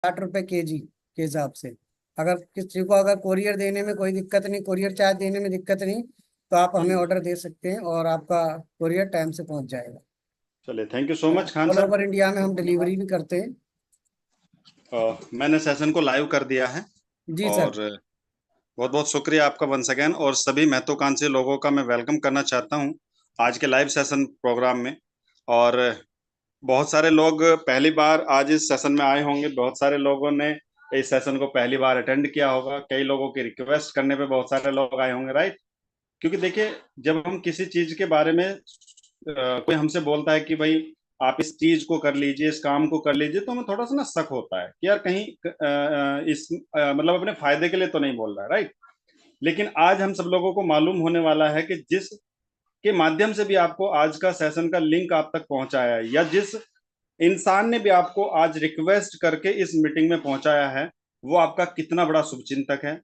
60 रुपए केजी के हिसाब से। अगर किसी को अगर कोरियर देने में कोई दिक्कत नहीं, कोरियर चार्ज देने में दिक्कत नहीं, तो आप हमें हम्म। ऑर्डर दे सकते हैं और आपका कोरियर टाइम से पहुंच जाएगा। चलिए, thank you so much Khan all sir. Over India में हम डिलीवरी भी करते हैं। मैंने सेशन को लाइव कर दिया है। जी सर। और बहुत बहुत शुक्रिया आपका वंस अगेन, और सभी महत्वाकांक्षी लोगों का मैं वेलकम करना चाहता हूं आज के लाइव सेशन प्रोग्राम में। और बहुत सारे लोग पहली बार आज इस सेशन में आए होंगे, बहुत सारे लोगों ने इस सेशन को पहली बार अटेंड किया होगा, कई लोगों की रिक्वेस्ट करने पे बहुत सारे लोग आए होंगे, राइट। क्योंकि देखिए, जब हम किसी चीज के बारे में कोई हमसे बोलता है कि भाई आप इस चीज को कर लीजिए, इस काम को कर लीजिए, तो हमें थोड़ा सा ना शक होता है कि यार कहीं मतलब अपने फायदे के लिए तो नहीं बोल रहा है, राइट। लेकिन आज हम सब लोगों को मालूम होने वाला है कि जिस के माध्यम से भी आपको आज का सेशन का लिंक आप तक पहुंचाया है, या जिस इंसान ने भी आपको आज रिक्वेस्ट करके इस मीटिंग में पहुंचाया है, वो आपका कितना बड़ा शुभचिंतक है।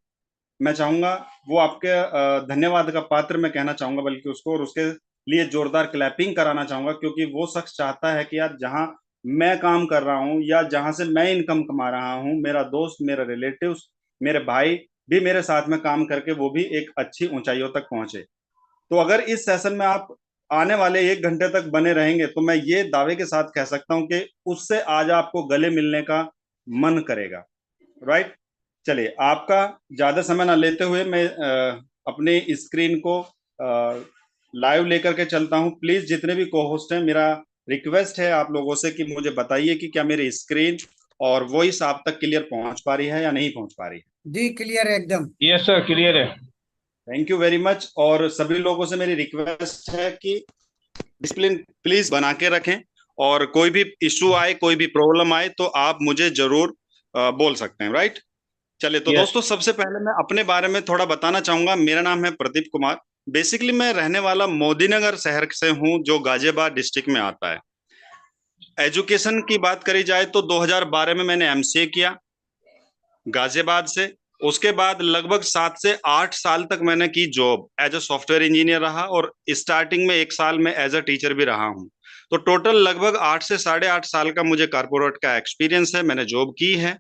मैं चाहूंगा वो आपके धन्यवाद का पात्र मैं कहना चाहूंगा बल्कि उसको, और उसके लिए जोरदार क्लैपिंग कराना चाहूंगा, क्योंकि वो शख्स चाहता है कि यार जहां मैं काम कर रहा हूं या जहां से मैं इनकम कमा रहा हूं, मेरा दोस्त, मेरा रिलेटिव्स, मेरे भाई भी मेरे साथ में काम करके वो भी एक अच्छी ऊंचाइयों तक पहुंचे। तो अगर इस सेशन में आप आने वाले 1 घंटे तक बने रहेंगे, तो मैं ये दावे के साथ कह सकता हूं कि उससे आज आपको गले मिलने का मन करेगा, राइट। चलिए, आपका ज्यादा समय ना लेते हुए मैं अपने स्क्रीन को लाइव लेकर के चलता हूं। प्लीज जितने भी को होस्ट हैं, मेरा रिक्वेस्ट है आप लोगों से कि मुझे बताइए कि क्या मेरी स्क्रीन और वॉइस आप तक क्लियर पहुंच पा रही है या नहीं पहुंच पा रही है। जी क्लियर है एकदम। यस सर, क्लियर है। Thank you very much. और सभी लोगों से मेरी रिक्वेस्ट है कि डिसिप्लिन प्लीज बना के रखें, और कोई भी इशू आए, कोई भी प्रॉब्लम आए, तो आप मुझे जरूर बोल सकते हैं, राइट। चलिए, तो यस। दोस्तों सबसे पहले मैं अपने बारे में थोड़ा बताना चाहूंगा। मेरा नाम है प्रदीप कुमार। बेसिकली मैं रहने वाला मोदीनगर शहर से हूं, जो गाजियाबाद डिस्ट्रिक्ट में आता है। एजुकेशन की बात करी जाए तो 2012 में मैंने एमसीए किया गाजियाबाद से। उसके बाद लगभग 7 से 8 साल तक मैंने की job, as a software engineer रहा, और स्टार्टिंग में 1 साल में एज अ टीचर भी रहा हूँ। तो टोटल लगभग 8 से 8.5 साल का मुझे कारपोरेट का एक्सपीरियंस है, मैंने जॉब की है।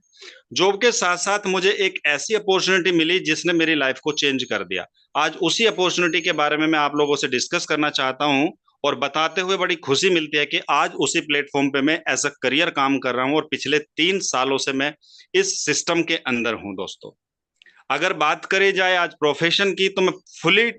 जॉब के साथ साथ मुझे एक ऐसी अपॉर्चुनिटी मिली जिसने मेरी लाइफ को चेंज कर दिया। आज उसी अपॉर्चुनिटी के बारे में मैं आप लोगों से डिस्कस करना चाहता हूं, और बताते हुए बड़ी खुशी मिलती है कि आज उसी प्लेटफॉर्म पे मैं एज अ करियर काम कर रहा हूं, और पिछले 3 सालों से मैं इस सिस्टम के अंदर हूं दोस्तों। अगर बात करी जाए आज प्रोफेशन की, तो मैं फुली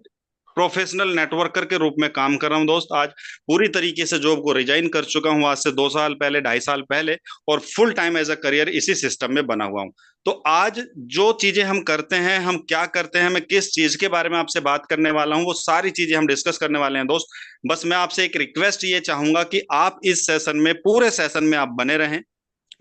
प्रोफेशनल नेटवर्कर के रूप में काम कर रहा हूं दोस्त। आज पूरी तरीके से जॉब को रिजाइन कर चुका हूं, आज से 2 साल पहले, 2.5 साल पहले, और full time as a career इसी सिस्टम में बना हुआ हूं। तो आज जो चीजें हम करते हैं, हम क्या करते हैं, मैं किस चीज के बारे में आपसे बात करने वाला हूं, वो सारी चीजें हम डिस्कस करने वाले हैं दोस्त। बस मैं आपसे एक रिक्वेस्ट ये चाहूंगा कि आप इस सेशन में, पूरे सेशन में आप बने रहें,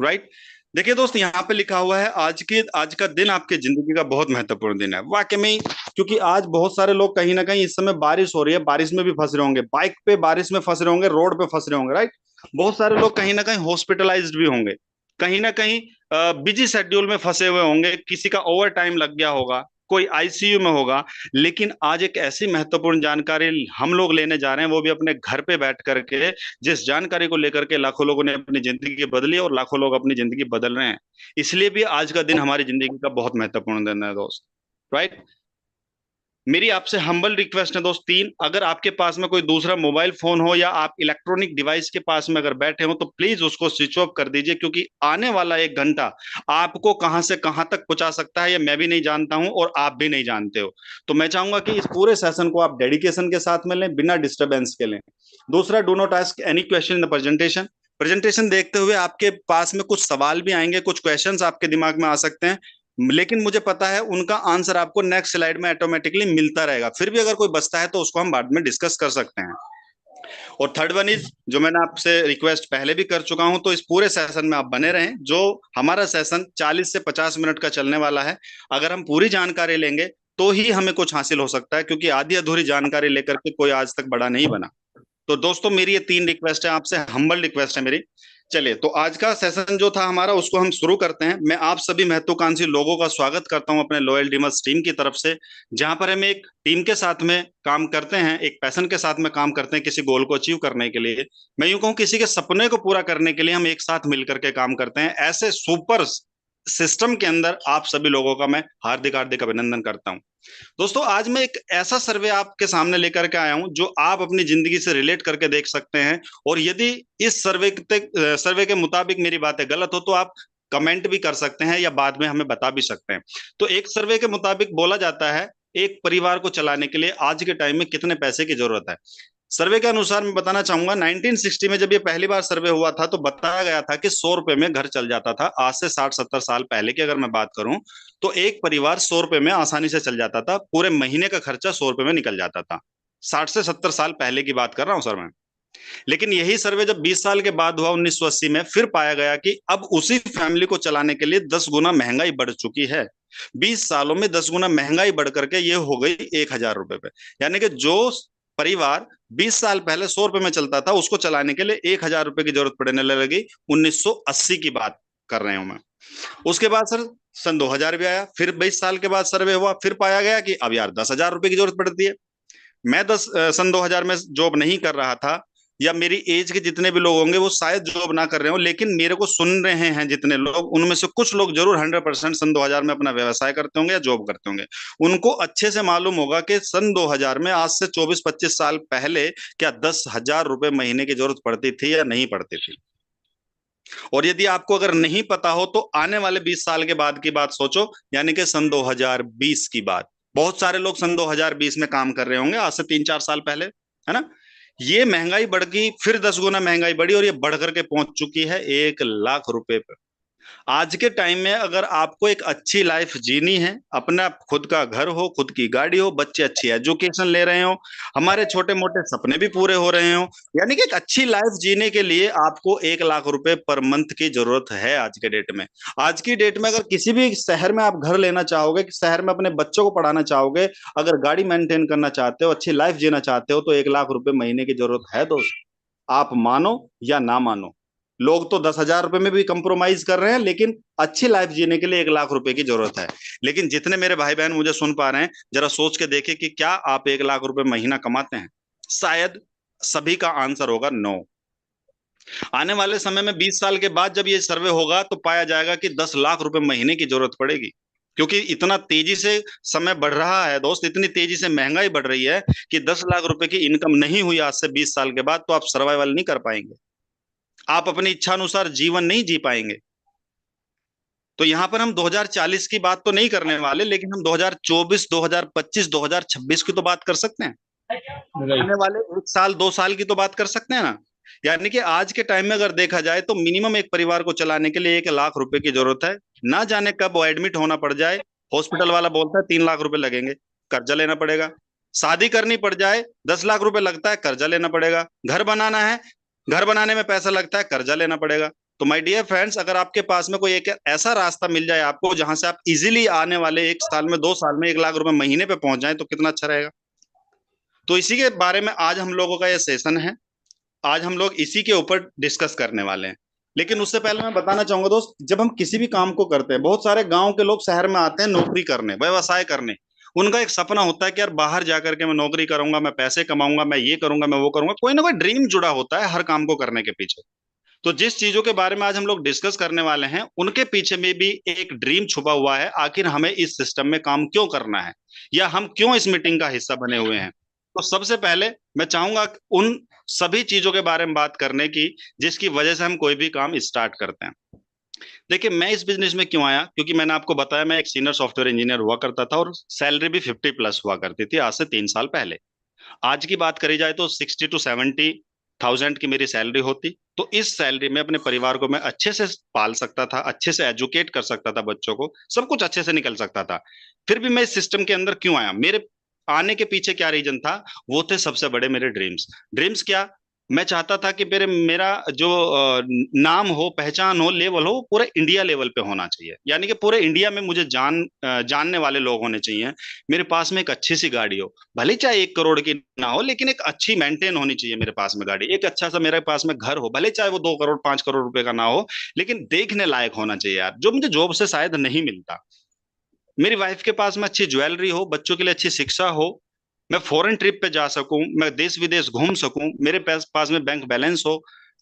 राइट। देखिए दोस्त, यहाँ पे लिखा हुआ है आज का दिन आपकी जिंदगी का बहुत महत्वपूर्ण दिन है, वाकई में। क्योंकि आज बहुत सारे लोग कहीं ना कहीं, इस समय बारिश हो रही है, बारिश में भी फंस रहे होंगे, बाइक पे बारिश में फंस रहे होंगे, रोड पे फंस रहे होंगे, राइट। बहुत सारे लोग कहीं ना कहीं हॉस्पिटलाइज्ड भी होंगे, कहीं ना कहीं बिजी शेड्यूल में फंसे हुए होंगे, किसी का ओवर टाइम लग गया होगा, कोई आईसीयू में होगा। लेकिन आज एक ऐसी महत्वपूर्ण जानकारी हम लोग लेने जा रहे हैं, वो भी अपने घर पे बैठ करके, जिस जानकारी को लेकर के लाखों लोगों ने अपनी जिंदगी बदली और लाखों लोग अपनी जिंदगी बदल रहे हैं। इसलिए भी आज का दिन हमारी जिंदगी का बहुत महत्वपूर्ण दिन है दोस्त, राइट। मेरी आपसे हम्बल रिक्वेस्ट है दोस्त, तीन, अगर आपके पास में कोई दूसरा मोबाइल फोन हो या आप इलेक्ट्रॉनिक डिवाइस के पास में अगर बैठे हो, तो प्लीज उसको स्विच ऑफ कर दीजिए, क्योंकि आने वाला 1 घंटा आपको कहां से कहां तक पहुंचा सकता है, ये मैं भी नहीं जानता हूं और आप भी नहीं जानते हो। तो मैं चाहूंगा कि इस पूरे सेशन को आप डेडिकेशन के साथ में लें, बिना डिस्टरबेंस के लें। दूसरा, do not ask any question in the presentation. Presentation देखते हुए आपके पास में कुछ सवाल भी आएंगे, कुछ क्वेश्चंस आपके दिमाग में आ सकते हैं, लेकिन मुझे पता है उनका आंसर आपको नेक्स्ट स्लाइड में ऑटोमेटिकली मिलता रहेगा। फिर भी अगर कोई बचता है तो उसको हम बाद में डिस्कस कर सकते हैं। और थर्ड वन इज, जो मैंने आपसे रिक्वेस्ट पहले भी कर चुका हूं, तो इस पूरे सेशन में आप बने रहें। जो हमारा सेशन 40 से 50 मिनट का चलने वाला है, अगर हम पूरी जानकारी लेंगे तो ही हमें कुछ हासिल हो सकता है, क्योंकि आधी अधूरी जानकारी लेकर के कोई आज तक बड़ा नहीं बना। तो दोस्तों, मेरी ये 3 रिक्वेस्ट है आपसे, हम्बल रिक्वेस्ट है मेरी। चलिए, तो आज का सेशन जो था हमारा उसको हम शुरू करते हैं। मैं आप सभी महत्वाकांक्षी लोगों का स्वागत करता हूं अपने लॉयल डीमर्स टीम की तरफ से, जहां पर हम एक टीम के साथ में काम करते हैं, एक पैशन के साथ में काम करते हैं किसी गोल को अचीव करने के लिए। मैं यूं कहूं, किसी के सपने को पूरा करने के लिए हम एक साथ मिलकर के काम करते हैं। ऐसे सुपर सिस्टम के अंदर आप सभी लोगों का मैं हार्दिक हार्दिक अभिनंदन करता हूं। दोस्तों, आज मैं एक ऐसा सर्वे आपके सामने लेकर के आया हूं जो आप अपनी जिंदगी से रिलेट करके देख सकते हैं। और यदि इस सर्वे के मुताबिक मेरी बातें गलत हो तो आप कमेंट भी कर सकते हैं या बाद में हमें बता भी सकते हैं। तो एक सर्वे के मुताबिक बोला जाता है, एक परिवार को चलाने के लिए आज के टाइम में कितने पैसे की जरूरत है। सर्वे के अनुसार मैं बताना चाहूंगा, 1960 में जब ये पहली बार सर्वे हुआ था तो बताया गया था कि 100 रुपए में घर चल जाता था। आज से 60-70 साल पहले की अगर मैं बात करूं तो एक परिवार 100 रुपए में आसानी से चल जाता था, पूरे महीने का खर्चा 100 रुपए में निकल जाता था। 60 से 70 साल पहले की बात कर रहा हूं सर मैं। लेकिन यही सर्वे जब 20 साल के बाद हुआ 1980 में, फिर पाया गया कि अब उसी फैमिली को चलाने के लिए 10 गुना महंगाई बढ़ चुकी है। 20 सालों में 10 गुना महंगाई बढ़ करके ये हो गई 1,000 रुपए पे। यानी कि जो परिवार 20 साल पहले 100 रुपए में चलता था उसको चलाने के लिए 1,000 रुपए की जरूरत पड़ने लगी। 1980 की बात कर रहे हूं मैं। उसके बाद सर सन 2000 भी आया, फिर 20 साल के बाद सर्वे हुआ, फिर पाया गया कि अब यार 10,000 रुपए की जरूरत पड़ती है। मैं सन 2000 में जॉब नहीं कर रहा था, या मेरी एज के जितने भी लोग होंगे वो शायद जॉब ना कर रहे हो, लेकिन मेरे को सुन रहे हैं जितने लोग, उनमें से कुछ लोग जरूर 100% सन 2000 में अपना व्यवसाय करते होंगे या जॉब करते होंगे। उनको अच्छे से मालूम होगा कि सन 2000 में, आज से 24-25 साल पहले, क्या 10,000 रुपए महीने की जरूरत पड़ती थी या नहीं पड़ती थी। और यदि आपको अगर नहीं पता हो तो आने वाले 20 साल के बाद की बात सोचो, यानी कि सन 2020 की बात। बहुत सारे लोग सन 2020 में काम कर रहे होंगे, आज से 3-4 साल पहले, है ना। ये महंगाई बढ़ गई, फिर 10 गुना महंगाई बढ़ी और ये बढ़ करके पहुंच चुकी है 1,00,000 रुपए पर। आज के टाइम में अगर आपको एक अच्छी लाइफ जीनी है, अपना खुद का घर हो, खुद की गाड़ी हो, बच्चे अच्छी एजुकेशन ले रहे हो, हमारे छोटे मोटे सपने भी पूरे हो रहे हो, यानी कि एक अच्छी लाइफ जीने के लिए आपको 1,00,000 रुपए पर मंथ की जरूरत है आज के डेट में। आज की डेट में अगर किसी भी शहर में आप घर लेना चाहोगे, शहर में अपने बच्चों को पढ़ाना चाहोगे, अगर गाड़ी मेंटेन करना चाहते हो, अच्छी लाइफ जीना चाहते हो, तो 1,00,000 रुपए महीने की जरूरत है दोस्त। आप मानो या ना मानो, लोग तो 10,000 रुपए में भी कंप्रोमाइज कर रहे हैं, लेकिन अच्छी लाइफ जीने के लिए 1,00,000 रुपए की जरूरत है। लेकिन जितने मेरे भाई बहन मुझे सुन पा रहे हैं, जरा सोच के देखिए कि क्या आप 1,00,000 रुपए महीना कमाते हैं। शायद सभी का आंसर होगा नो। आने वाले समय में 20 साल के बाद जब ये सर्वे होगा तो पाया जाएगा कि 10,00,000 रुपए महीने की जरूरत पड़ेगी, क्योंकि इतना तेजी से समय बढ़ रहा है दोस्त, इतनी तेजी से महंगाई बढ़ रही है कि 10,00,000 रुपए की इनकम नहीं हुई आज से 20 साल के बाद तो आप सर्वाइवल नहीं कर पाएंगे, आप अपनी इच्छानुसार जीवन नहीं जी पाएंगे। तो यहां पर हम 2040 की बात तो नहीं करने वाले, लेकिन हम 2024, 2025, 2026 की तो बात कर सकते हैं। आने वाले 1 साल 2 साल की तो बात कर सकते हैं ना। यानी कि आज के टाइम में अगर देखा जाए तो मिनिमम एक परिवार को चलाने के लिए 1,00,000 रुपए की जरूरत है। ना जाने कब वो एडमिट होना पड़ जाए, हॉस्पिटल वाला बोलता है 3 लाख रुपए लगेंगे, कर्जा लेना पड़ेगा। शादी करनी पड़ जाए, 10 लाख रुपए लगता है, कर्जा लेना पड़ेगा। घर बनाना है, घर बनाने में पैसा लगता है, कर्जा लेना पड़ेगा। तो माय डियर फ्रेंड्स, अगर आपके पास में कोई एक ऐसा रास्ता मिल जाए आपको जहां से आप इजीली आने वाले 1 साल में 2 साल में 1,00,000 रुपए महीने पे पहुंच जाए तो कितना अच्छा रहेगा। तो इसी के बारे में आज हम लोगों का ये सेशन है। आज हम लोग इसी के ऊपर डिस्कस करने वाले हैं। लेकिन उससे पहले मैं बताना चाहूंगा दोस्त, जब हम किसी भी काम को करते हैं, बहुत सारे गांव के लोग शहर में आते हैं नौकरी करने, व्यवसाय करने। उनका एक सपना होता है कि यार बाहर जाकर के मैं नौकरी करूंगा, मैं पैसे कमाऊंगा, मैं ये करूंगा, मैं वो करूंगा। कोई ना कोई ड्रीम जुड़ा होता है हर काम को करने के पीछे। तो जिस चीजों के बारे में आज हम लोग डिस्कस करने वाले हैं, उनके पीछे में भी एक ड्रीम छुपा हुआ है। आखिर हमें इस सिस्टम में काम क्यों करना है, या हम क्यों इस मीटिंग का हिस्सा बने हुए हैं। तो सबसे पहले मैं चाहूंगा उन सभी चीजों के बारे में बात करने की जिसकी वजह से हम कोई भी काम स्टार्ट करते हैं। देखिए, मैं इस बिजनेस में क्यों आया, क्योंकि मैंने आपको बताया मैं एक सीनियर सॉफ्टवेयर इंजीनियर हुआ करता था और सैलरी भी 50+ हुआ करती थी आज से 3 साल पहले। आज की बात करी जाए तो 60 to 70 थाउजेंड की मेरी सैलरी होती। तो इस सैलरी में अपने परिवार को मैं अच्छे से पाल सकता था, अच्छे से एजुकेट कर सकता था, बच्चों को सब कुछ अच्छे से निकल सकता था। फिर भी मैं इस सिस्टम के अंदर क्यों आया, मेरे आने के पीछे क्या रीजन था, वो थे सबसे बड़े मेरे ड्रीम्स। ड्रीम्स क्या, मैं चाहता था कि मेरे मेरा जो नाम हो, पहचान हो, लेवल हो, वो पूरे इंडिया लेवल पे होना चाहिए। यानी कि पूरे इंडिया में मुझे जानने वाले लोग होने चाहिए। मेरे पास में एक अच्छी सी गाड़ी हो, भले ही चाहे 1 करोड़ की ना हो, लेकिन एक अच्छी मेंटेन होनी चाहिए मेरे पास में गाड़ी। एक अच्छा सा मेरे पास में घर हो, भले चाहे वो 2 करोड़ 5 करोड़ रुपए का ना हो, लेकिन देखने लायक होना चाहिए यार, जो मुझे जॉब से शायद नहीं मिलता। मेरी वाइफ के पास में अच्छी ज्वेलरी हो, बच्चों के लिए अच्छी शिक्षा हो, मैं फॉरेन ट्रिप पे जा सकूं, मैं देश विदेश घूम सकूं, मेरे पास में बैंक बैलेंस हो,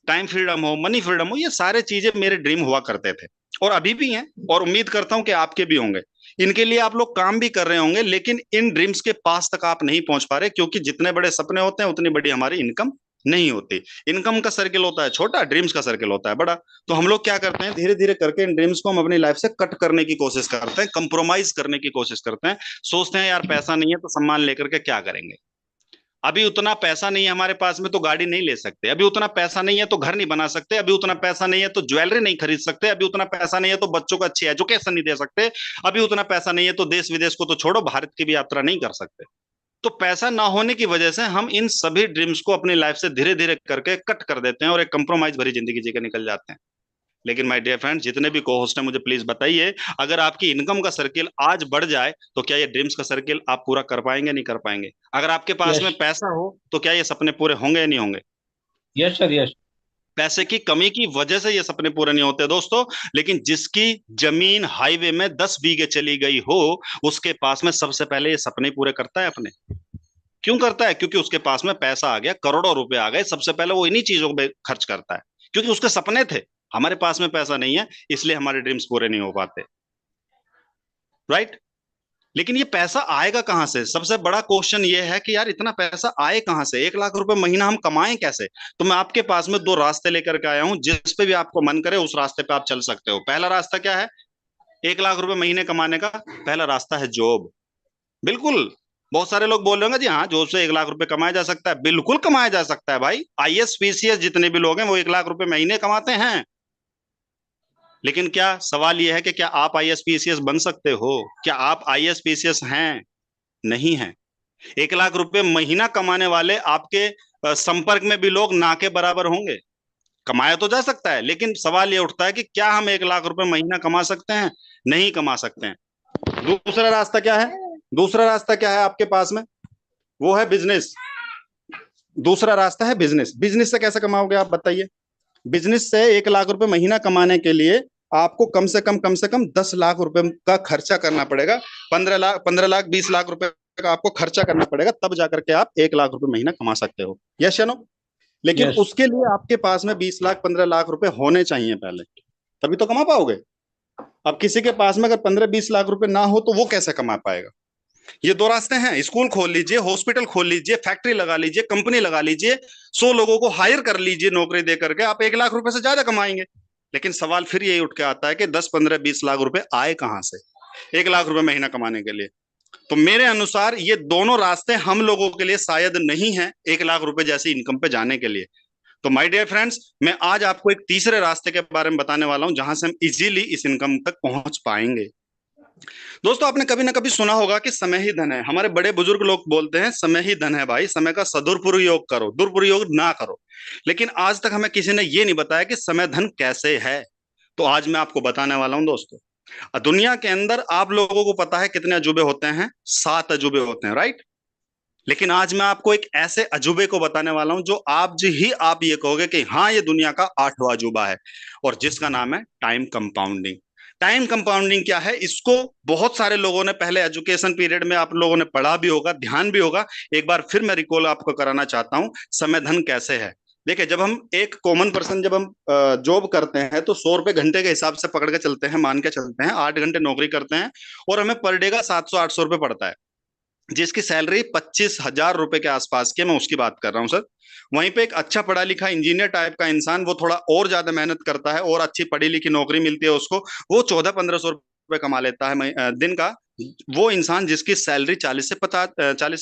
टाइम फ्रीडम हो, मनी फ्रीडम हो, ये सारे चीजें मेरे ड्रीम हुआ करते थे और अभी भी हैं, और उम्मीद करता हूं कि आपके भी होंगे। इनके लिए आप लोग काम भी कर रहे होंगे, लेकिन इन ड्रीम्स के पास तक आप नहीं पहुंच पा रहे, क्योंकि जितने बड़े सपने होते हैं उतनी बड़ी हमारी इनकम नहीं होती। इनकम का सर्किल होता है छोटा, ड्रीम्स का सर्किल होता है बड़ा। तो हम लोग क्या करते हैं, धीरे धीरे करके इन ड्रीम्स को हम अपनी लाइफ से कट करने की कोशिश करते हैं, कंप्रोमाइज करने की कोशिश करते हैं। सोचते हैं यार पैसा नहीं है तो सम्मान लेकर के क्या करेंगे, अभी उतना पैसा नहीं है हमारे पास में तो गाड़ी नहीं ले सकते, अभी उतना पैसा नहीं है तो घर नहीं बना सकते, अभी उतना पैसा नहीं है तो ज्वेलरी नहीं खरीद सकते, अभी उतना पैसा नहीं है तो बच्चों को अच्छी एजुकेशन नहीं दे सकते, अभी उतना पैसा नहीं है तो देश विदेश को तो छोड़ो, भारत की भी यात्रा नहीं कर सकते। तो पैसा ना होने की वजह से हम इन सभी ड्रीम्स को अपनी लाइफ से धीरे धीरे करके कट कर देते हैं और एक कंप्रोमाइज भरी जिंदगी जीकर निकल जाते हैं। लेकिन माय डियर फ्रेंड्स, जितने भी को होस्ट हैं, मुझे प्लीज बताइए, अगर आपकी इनकम का सर्किल आज बढ़ जाए तो क्या ये ड्रीम्स का सर्किल आप पूरा कर पाएंगे, नहीं कर पाएंगे? अगर आपके पास यस। में पैसा हो तो क्या ये सपने पूरे होंगे या नहीं होंगे? Yes sir, yes. पैसे की कमी की वजह से ये सपने पूरे नहीं होते दोस्तों। लेकिन जिसकी जमीन हाईवे में 10 बीघे चली गई हो, उसके पास में सबसे पहले ये सपने पूरे करता है अपने। क्यों करता है? क्योंकि उसके पास में पैसा आ गया, करोड़ों रुपए आ गए, सबसे पहले वो इन्हीं चीजों पे खर्च करता है, क्योंकि उसके सपने थे। हमारे पास में पैसा नहीं है, इसलिए हमारे ड्रीम्स पूरे नहीं हो पाते, राइट? लेकिन ये पैसा आएगा कहां से? सबसे बड़ा क्वेश्चन ये है कि यार इतना पैसा आए कहां से, 1 लाख रुपए महीना हम कमाएं कैसे? तो मैं आपके पास में दो रास्ते लेकर के आया हूं, जिस पे भी आपको मन करे उस रास्ते पे आप चल सकते हो। पहला रास्ता क्या है 1 लाख रुपए महीने कमाने का? पहला रास्ता है जॉब। बिल्कुल। बहुत सारे लोग बोल रहे होंगे जी हाँ, जॉब से 1 लाख रुपए कमाया जा सकता है। बिल्कुल कमाया जा सकता है भाई। आईएएस पीसीएस जितने भी लोग हैं वो 1 लाख रुपए महीने कमाते हैं। लेकिन क्या सवाल यह है कि क्या आप आईएएस पीसीएस बन सकते हो? क्या आप आईएएस पीसीएस हैं? नहीं है। 1 लाख रुपए महीना कमाने वाले आपके संपर्क में भी लोग ना के बराबर होंगे। कमाया तो जा सकता है, लेकिन सवाल ये उठता है कि क्या हम 1 लाख रुपए महीना कमा सकते हैं? नहीं कमा सकते हैं। दूसरा रास्ता क्या है? दूसरा रास्ता क्या है आपके पास में? वो है बिजनेस। दूसरा रास्ता है बिजनेस। बिजनेस से कैसे कमाओगे आप बताइए? बिजनेस से 1 लाख रुपए महीना कमाने के लिए आपको कम से कम 10 लाख रुपए का खर्चा करना पड़ेगा। 15 लाख, 15 लाख, 20 लाख रुपए का आपको खर्चा करना पड़ेगा, तब जाकर के आप 1 लाख रुपए महीना कमा सकते हो। यस या नो? लेकिन यस। उसके लिए आपके पास में 20 लाख 15 लाख रुपए होने चाहिए पहले, तभी तो कमा पाओगे। अब किसी के पास में अगर 15-20 लाख रुपए ना हो तो वो कैसे कमा पाएगा? ये दो रास्ते हैं, स्कूल खोल लीजिए, हॉस्पिटल खोल लीजिए, फैक्ट्री लगा लीजिए, कंपनी लगा लीजिए, 100 लोगों को हायर कर लीजिए नौकरी दे करके, आप 1 लाख रुपए से ज्यादा कमाएंगे। लेकिन सवाल फिर यही उठ के आता है कि 10-15-20 लाख रुपए आए कहां से 1 लाख रुपए महीना कमाने के लिए? तो मेरे अनुसार ये दोनों रास्ते हम लोगों के लिए शायद नहीं है 1 लाख रुपए जैसी इनकम पे जाने के लिए। तो माय डियर फ्रेंड्स, मैं आज आपको एक तीसरे रास्ते के बारे में बताने वाला हूं, जहां से हम इजीली इस इनकम तक पहुंच पाएंगे। दोस्तों, आपने कभी ना कभी सुना होगा कि समय ही धन है। हमारे बड़े बुजुर्ग लोग बोलते हैं समय ही धन है भाई, समय का सदुपयोग करो, दुरुपयोग ना करो। लेकिन आज तक हमें किसी ने ये नहीं बताया कि समय धन कैसे है। तो आज मैं आपको बताने वाला हूं दोस्तों। दुनिया के अंदर आप लोगों को पता है कितने अजूबे होते हैं? 7 अजूबे होते हैं, राइट? लेकिन आज मैं आपको एक ऐसे अजूबे को बताने वाला हूं जो आप जी ही आप ये कहोगे कि हाँ, ये दुनिया का 8वां अजूबा है, और जिसका नाम है टाइम कंपाउंडिंग। टाइम कंपाउंडिंग क्या है? इसको बहुत सारे लोगों ने पहले एजुकेशन पीरियड में आप लोगों ने पढ़ा भी होगा, ध्यान भी होगा। एक बार फिर मैं रिकॉल आपको कराना चाहता हूं, समय धन कैसे है। देखिए, जब हम एक कॉमन पर्सन जब हम जॉब करते हैं तो 100 रुपए घंटे के हिसाब से पकड़ के चलते हैं, मान के चलते हैं 8 घंटे नौकरी करते हैं, और हमें पर डे का 700-800 रुपए पड़ता है। जिसकी सैलरी 25,000 रुपए के आसपास की है, मैं उसकी बात कर रहा हूँ सर। वहीं पे एक अच्छा पढ़ा लिखा इंजीनियर टाइप का इंसान, वो थोड़ा और ज्यादा मेहनत करता है और अच्छी पढ़ी लिखी नौकरी मिलती है उसको, वो 1400-1500 रुपए कमा लेता है दिन का। वो इंसान जिसकी सैलरी 40 से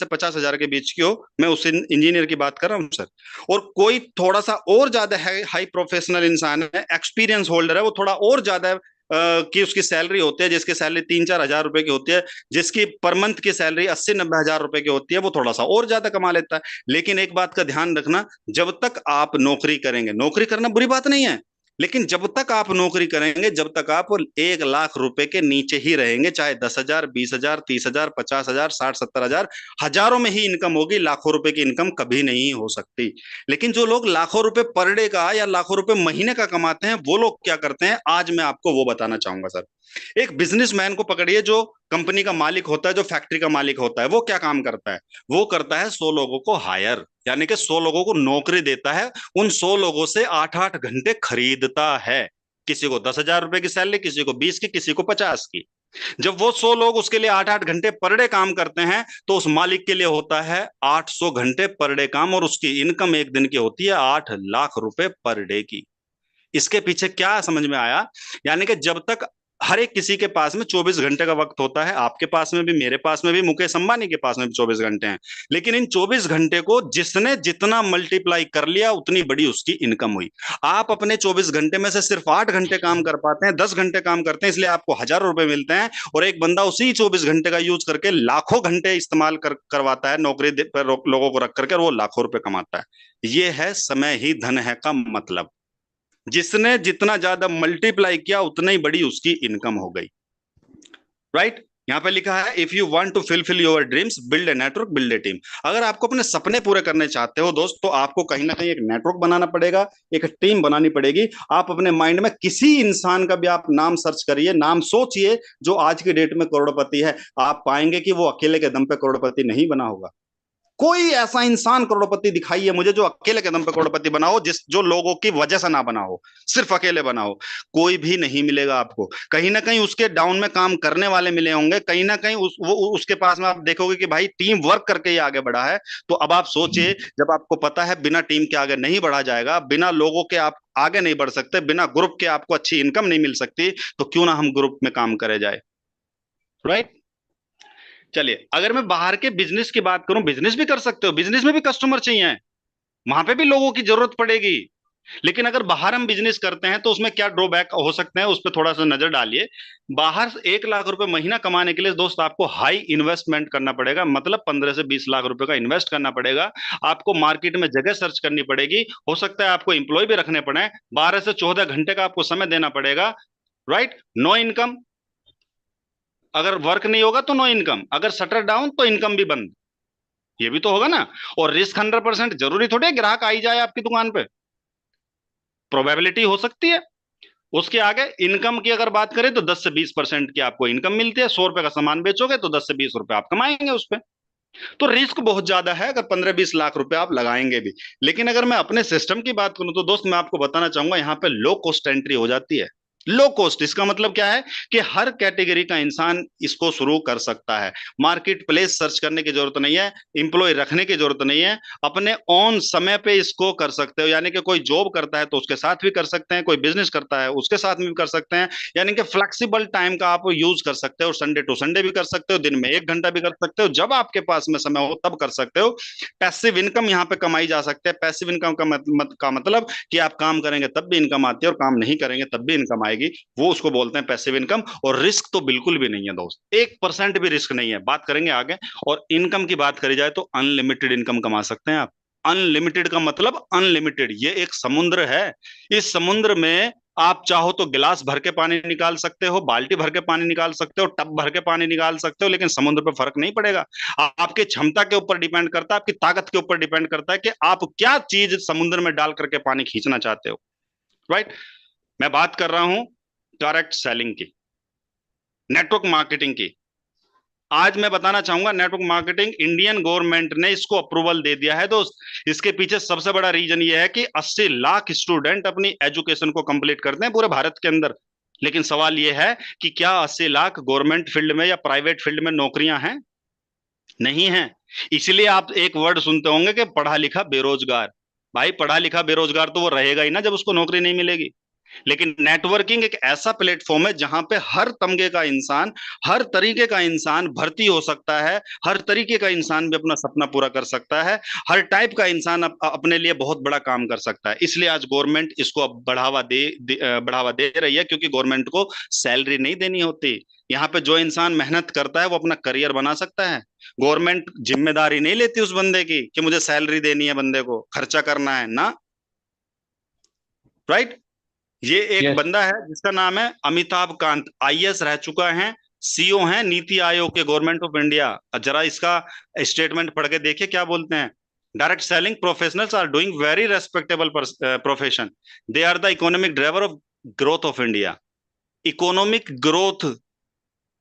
50 हजार के बीच की हो, मैं उस इंजीनियर की बात कर रहा हूँ सर। और कोई थोड़ा सा और ज्यादा हाई प्रोफेशनल इंसान है, एक्सपीरियंस होल्डर है, वो थोड़ा और ज्यादा की उसकी सैलरी होती है, जिसकी सैलरी 3-4 हजार रुपए की होती है, जिसकी पर मंथ की सैलरी 80-90 हजार रुपए की होती है, वो थोड़ा सा और ज्यादा कमा लेता है। लेकिन एक बात का ध्यान रखना, जब तक आप नौकरी करेंगे, नौकरी करना बुरी बात नहीं है, लेकिन जब तक आप नौकरी करेंगे, जब तक आप 1 लाख रुपए के नीचे ही रहेंगे, चाहे 10 हजार, 20 हजार, 30 हजार, 50 हजार, 60-70 हजार, हजारों में ही इनकम होगी, लाखों रुपए की इनकम कभी नहीं हो सकती। लेकिन जो लोग लाखों रुपए पर डे का या लाखों रुपए महीने का कमाते हैं, वो लोग क्या करते हैं, आज मैं आपको वो बताना चाहूंगा सर। एक बिजनेसमैन को पकड़िए, जो कंपनी का मालिक होता है, जो फैक्ट्री का मालिक होता है, वो क्या काम करता है? वो करता है 100 लोगों को हायर, यानी कि 100 लोगों को नौकरी देता है, उन 100 लोगों से 8-8 घंटे खरीदता है। किसी को 10 हजार रुपए की सैलरी, किसी को 20 की, किसी को 50 की। जब वो 100 लोग उसके लिए 8-8 घंटे पर डे काम करते हैं, तो उस मालिक के लिए होता है 800 घंटे पर डे काम, और उसकी इनकम एक दिन की होती है 8 लाख रुपए पर डे की। इसके पीछे क्या समझ में आया? यानी कि जब तक हर एक किसी के पास में 24 घंटे का वक्त होता है, आपके पास में भी, मेरे पास में भी, मुकेश अंबानी के पास में भी 24 घंटे हैं, लेकिन इन 24 घंटे को जिसने जितना मल्टीप्लाई कर लिया, उतनी बड़ी उसकी इनकम हुई। आप अपने 24 घंटे में से सिर्फ 8 घंटे काम कर पाते हैं, 10 घंटे काम करते हैं, इसलिए आपको हजारों रुपए मिलते हैं, और एक बंदा उसी 24 घंटे का यूज करके लाखों घंटे इस्तेमाल करवाता है नौकरी पर लोगों को रख करके, और वो लाखों रुपए कमाता है। ये है समय ही धन है का मतलब। जिसने जितना ज्यादा मल्टीप्लाई किया, उतना ही बड़ी उसकी इनकम हो गई। राइट? यहाँ पे लिखा है, if you want to fulfil your dreams build a network, build a team. अगर आपको अपने सपने पूरे करने चाहते हो दोस्त, तो आपको कहीं ना कहीं एक नेटवर्क बनाना पड़ेगा, एक टीम बनानी पड़ेगी। आप अपने माइंड में किसी इंसान का भी आप नाम सर्च करिए, नाम सोचिए, जो आज की डेट में करोड़पति है, आप पाएंगे कि वो अकेले के दम पे करोड़पति नहीं बना होगा। कोई ऐसा इंसान करोड़पति दिखाइए मुझे, जो अकेले कदम पे करोड़पति बना हो, जिस जो लोगों की वजह से ना बना हो, सिर्फ अकेले बना हो। कोई भी नहीं मिलेगा आपको। कहीं ना कहीं उसके डाउन में काम करने वाले मिले होंगे, कहीं ना कहीं उसके पास में आप देखोगे कि भाई टीम वर्क करके ही आगे बढ़ा है। तो अब आप सोचिए, जब आपको पता है बिना टीम के आगे नहीं बढ़ा जाएगा, बिना लोगों के आप आगे नहीं बढ़ सकते, बिना ग्रुप के आपको अच्छी इनकम नहीं मिल सकती, तो क्यों ना हम ग्रुप में काम करे जाए। राइट? चलिए, अगर मैं बाहर के बिजनेस की बात करूं, बिजनेस भी कर सकते हो, बिजनेस में भी कस्टमर चाहिए, वहां पे भी लोगों की जरूरत पड़ेगी। लेकिन अगर बाहर हम बिजनेस करते हैं, तो उसमें क्या ड्रॉबैक हो सकते हैं, उस पर थोड़ा सा नजर डालिए। बाहर 1 लाख रुपए महीना कमाने के लिए दोस्त, आपको हाई इन्वेस्टमेंट करना पड़ेगा, मतलब 15 से 20 लाख रुपए का इन्वेस्ट करना पड़ेगा। आपको मार्केट में जगह सर्च करनी पड़ेगी, हो सकता है आपको एम्प्लॉय भी रखने पड़े, 12 से 14 घंटे का आपको समय देना पड़ेगा। राइट? नो इनकम, अगर वर्क नहीं होगा तो नो इनकम, अगर शटर डाउन तो इनकम भी बंद, ये भी तो होगा ना। और रिस्क 100%, जरूरी थोड़ी है ग्राहक आ ही जाए आपकी दुकान पे, प्रोबेबिलिटी हो सकती है। उसके आगे इनकम की अगर बात करें, तो 10 से 20% की आपको इनकम मिलती है। 100 रुपए का सामान बेचोगे तो 10 से 20 रुपए आप कमाएंगे उस पे। तो रिस्क बहुत ज्यादा है, अगर 15-20 लाख रुपए आप लगाएंगे भी। लेकिन अगर मैं अपने सिस्टम की बात करूं, तो दोस्त मैं आपको बताना चाहूंगा, यहाँ पे लो कॉस्ट एंट्री हो जाती है। लो कॉस्ट, इसका मतलब क्या है कि हर कैटेगरी का इंसान इसको शुरू कर सकता है। मार्केट प्लेस सर्च करने की जरूरत नहीं है, इंप्लॉय रखने की जरूरत नहीं है, अपने ऑन समय पे इसको कर सकते हो। यानी कि कोई जॉब करता है तो उसके साथ भी कर सकते हैं, कोई बिजनेस करता है उसके साथ भी कर सकते हैं। यानी कि फ्लेक्सिबल टाइम का आप यूज कर सकते हो, संडे टू संडे भी कर सकते हो, दिन में 1 घंटा भी कर सकते हो, जब आपके पास में समय हो तब कर सकते हो। पैसिव इनकम यहाँ पे कमाई जा सकते हैं। पैसिव इनकम का मतलब कि आप काम करेंगे तब भी इनकम आती है, और काम नहीं करेंगे तब भी इनकम आएगी, वो उसको बोलते हैं पैसिव इनकम। और रिस्क तो बिल्कुल भी नहीं है दोस्त, 1% भी रिस्क नहीं है, बात करेंगे आगे। और इनकम की बात करी जाए, तो अनलिमिटेड इनकम कमा सकते हैं आप। अनलिमिटेड का मतलब अनलिमिटेड, ये एक समुद्र है। इस समुद्र में आप चाहो तो गिलास भर के पानी निकाल सकते हो, बाल्टी भर के पानी निकाल सकते हो, टब भर के पानी निकाल सकते हो, लेकिन समुद्र पे फर्क नहीं पड़ेगा। आपकी क्षमता के ऊपर डिपेंड करता है, आपकी ताकत के ऊपर डिपेंड करता है कि आप क्या चीज समुद्र में डाल करके पानी खींचना चाहते हो। राइट? मैं बात कर रहा हूं डायरेक्ट सेलिंग की, नेटवर्क मार्केटिंग की। आज मैं बताना चाहूंगा, नेटवर्क मार्केटिंग इंडियन गवर्नमेंट ने इसको अप्रूवल दे दिया है दोस्त। इसके पीछे सबसे बड़ा रीजन ये है कि 80 लाख स्टूडेंट अपनी एजुकेशन को कंप्लीट करते हैं पूरे भारत के अंदर। लेकिन सवाल यह है कि क्या 80 लाख गवर्नमेंट फील्ड में या प्राइवेट फील्ड में नौकरियां हैं? नहीं है। इसलिए आप एक वर्ड सुनते होंगे कि पढ़ा लिखा बेरोजगार। भाई पढ़ा लिखा बेरोजगार तो वो रहेगा ही ना, जब उसको नौकरी नहीं मिलेगी। लेकिन नेटवर्किंग एक ऐसा प्लेटफॉर्म है जहां पे हर तमगे का इंसान, हर तरीके का इंसान भर्ती हो सकता है, हर तरीके का इंसान भी अपना सपना पूरा कर सकता है, हर टाइप का इंसान अपने लिए बहुत बड़ा काम कर सकता है। इसलिए आज गवर्नमेंट इसको अब बढ़ावा दे रही है, क्योंकि गवर्नमेंट को सैलरी नहीं देनी होती। यहाँ पे जो इंसान मेहनत करता है वो अपना करियर बना सकता है। गवर्नमेंट जिम्मेदारी नहीं लेती उस बंदे की कि मुझे सैलरी देनी है, बंदे को खर्चा करना है ना। राइट। ये एक यस। बंदा है जिसका नाम है अमिताभ कांत, आईएएस रह चुका है, सीईओ है नीति आयोग के, गवर्नमेंट ऑफ इंडिया। जरा इसका स्टेटमेंट पढ़ के देखिए क्या बोलते हैं। Direct selling professionals are doing very respectable profession, they are the economic driver of growth of India. Economic growth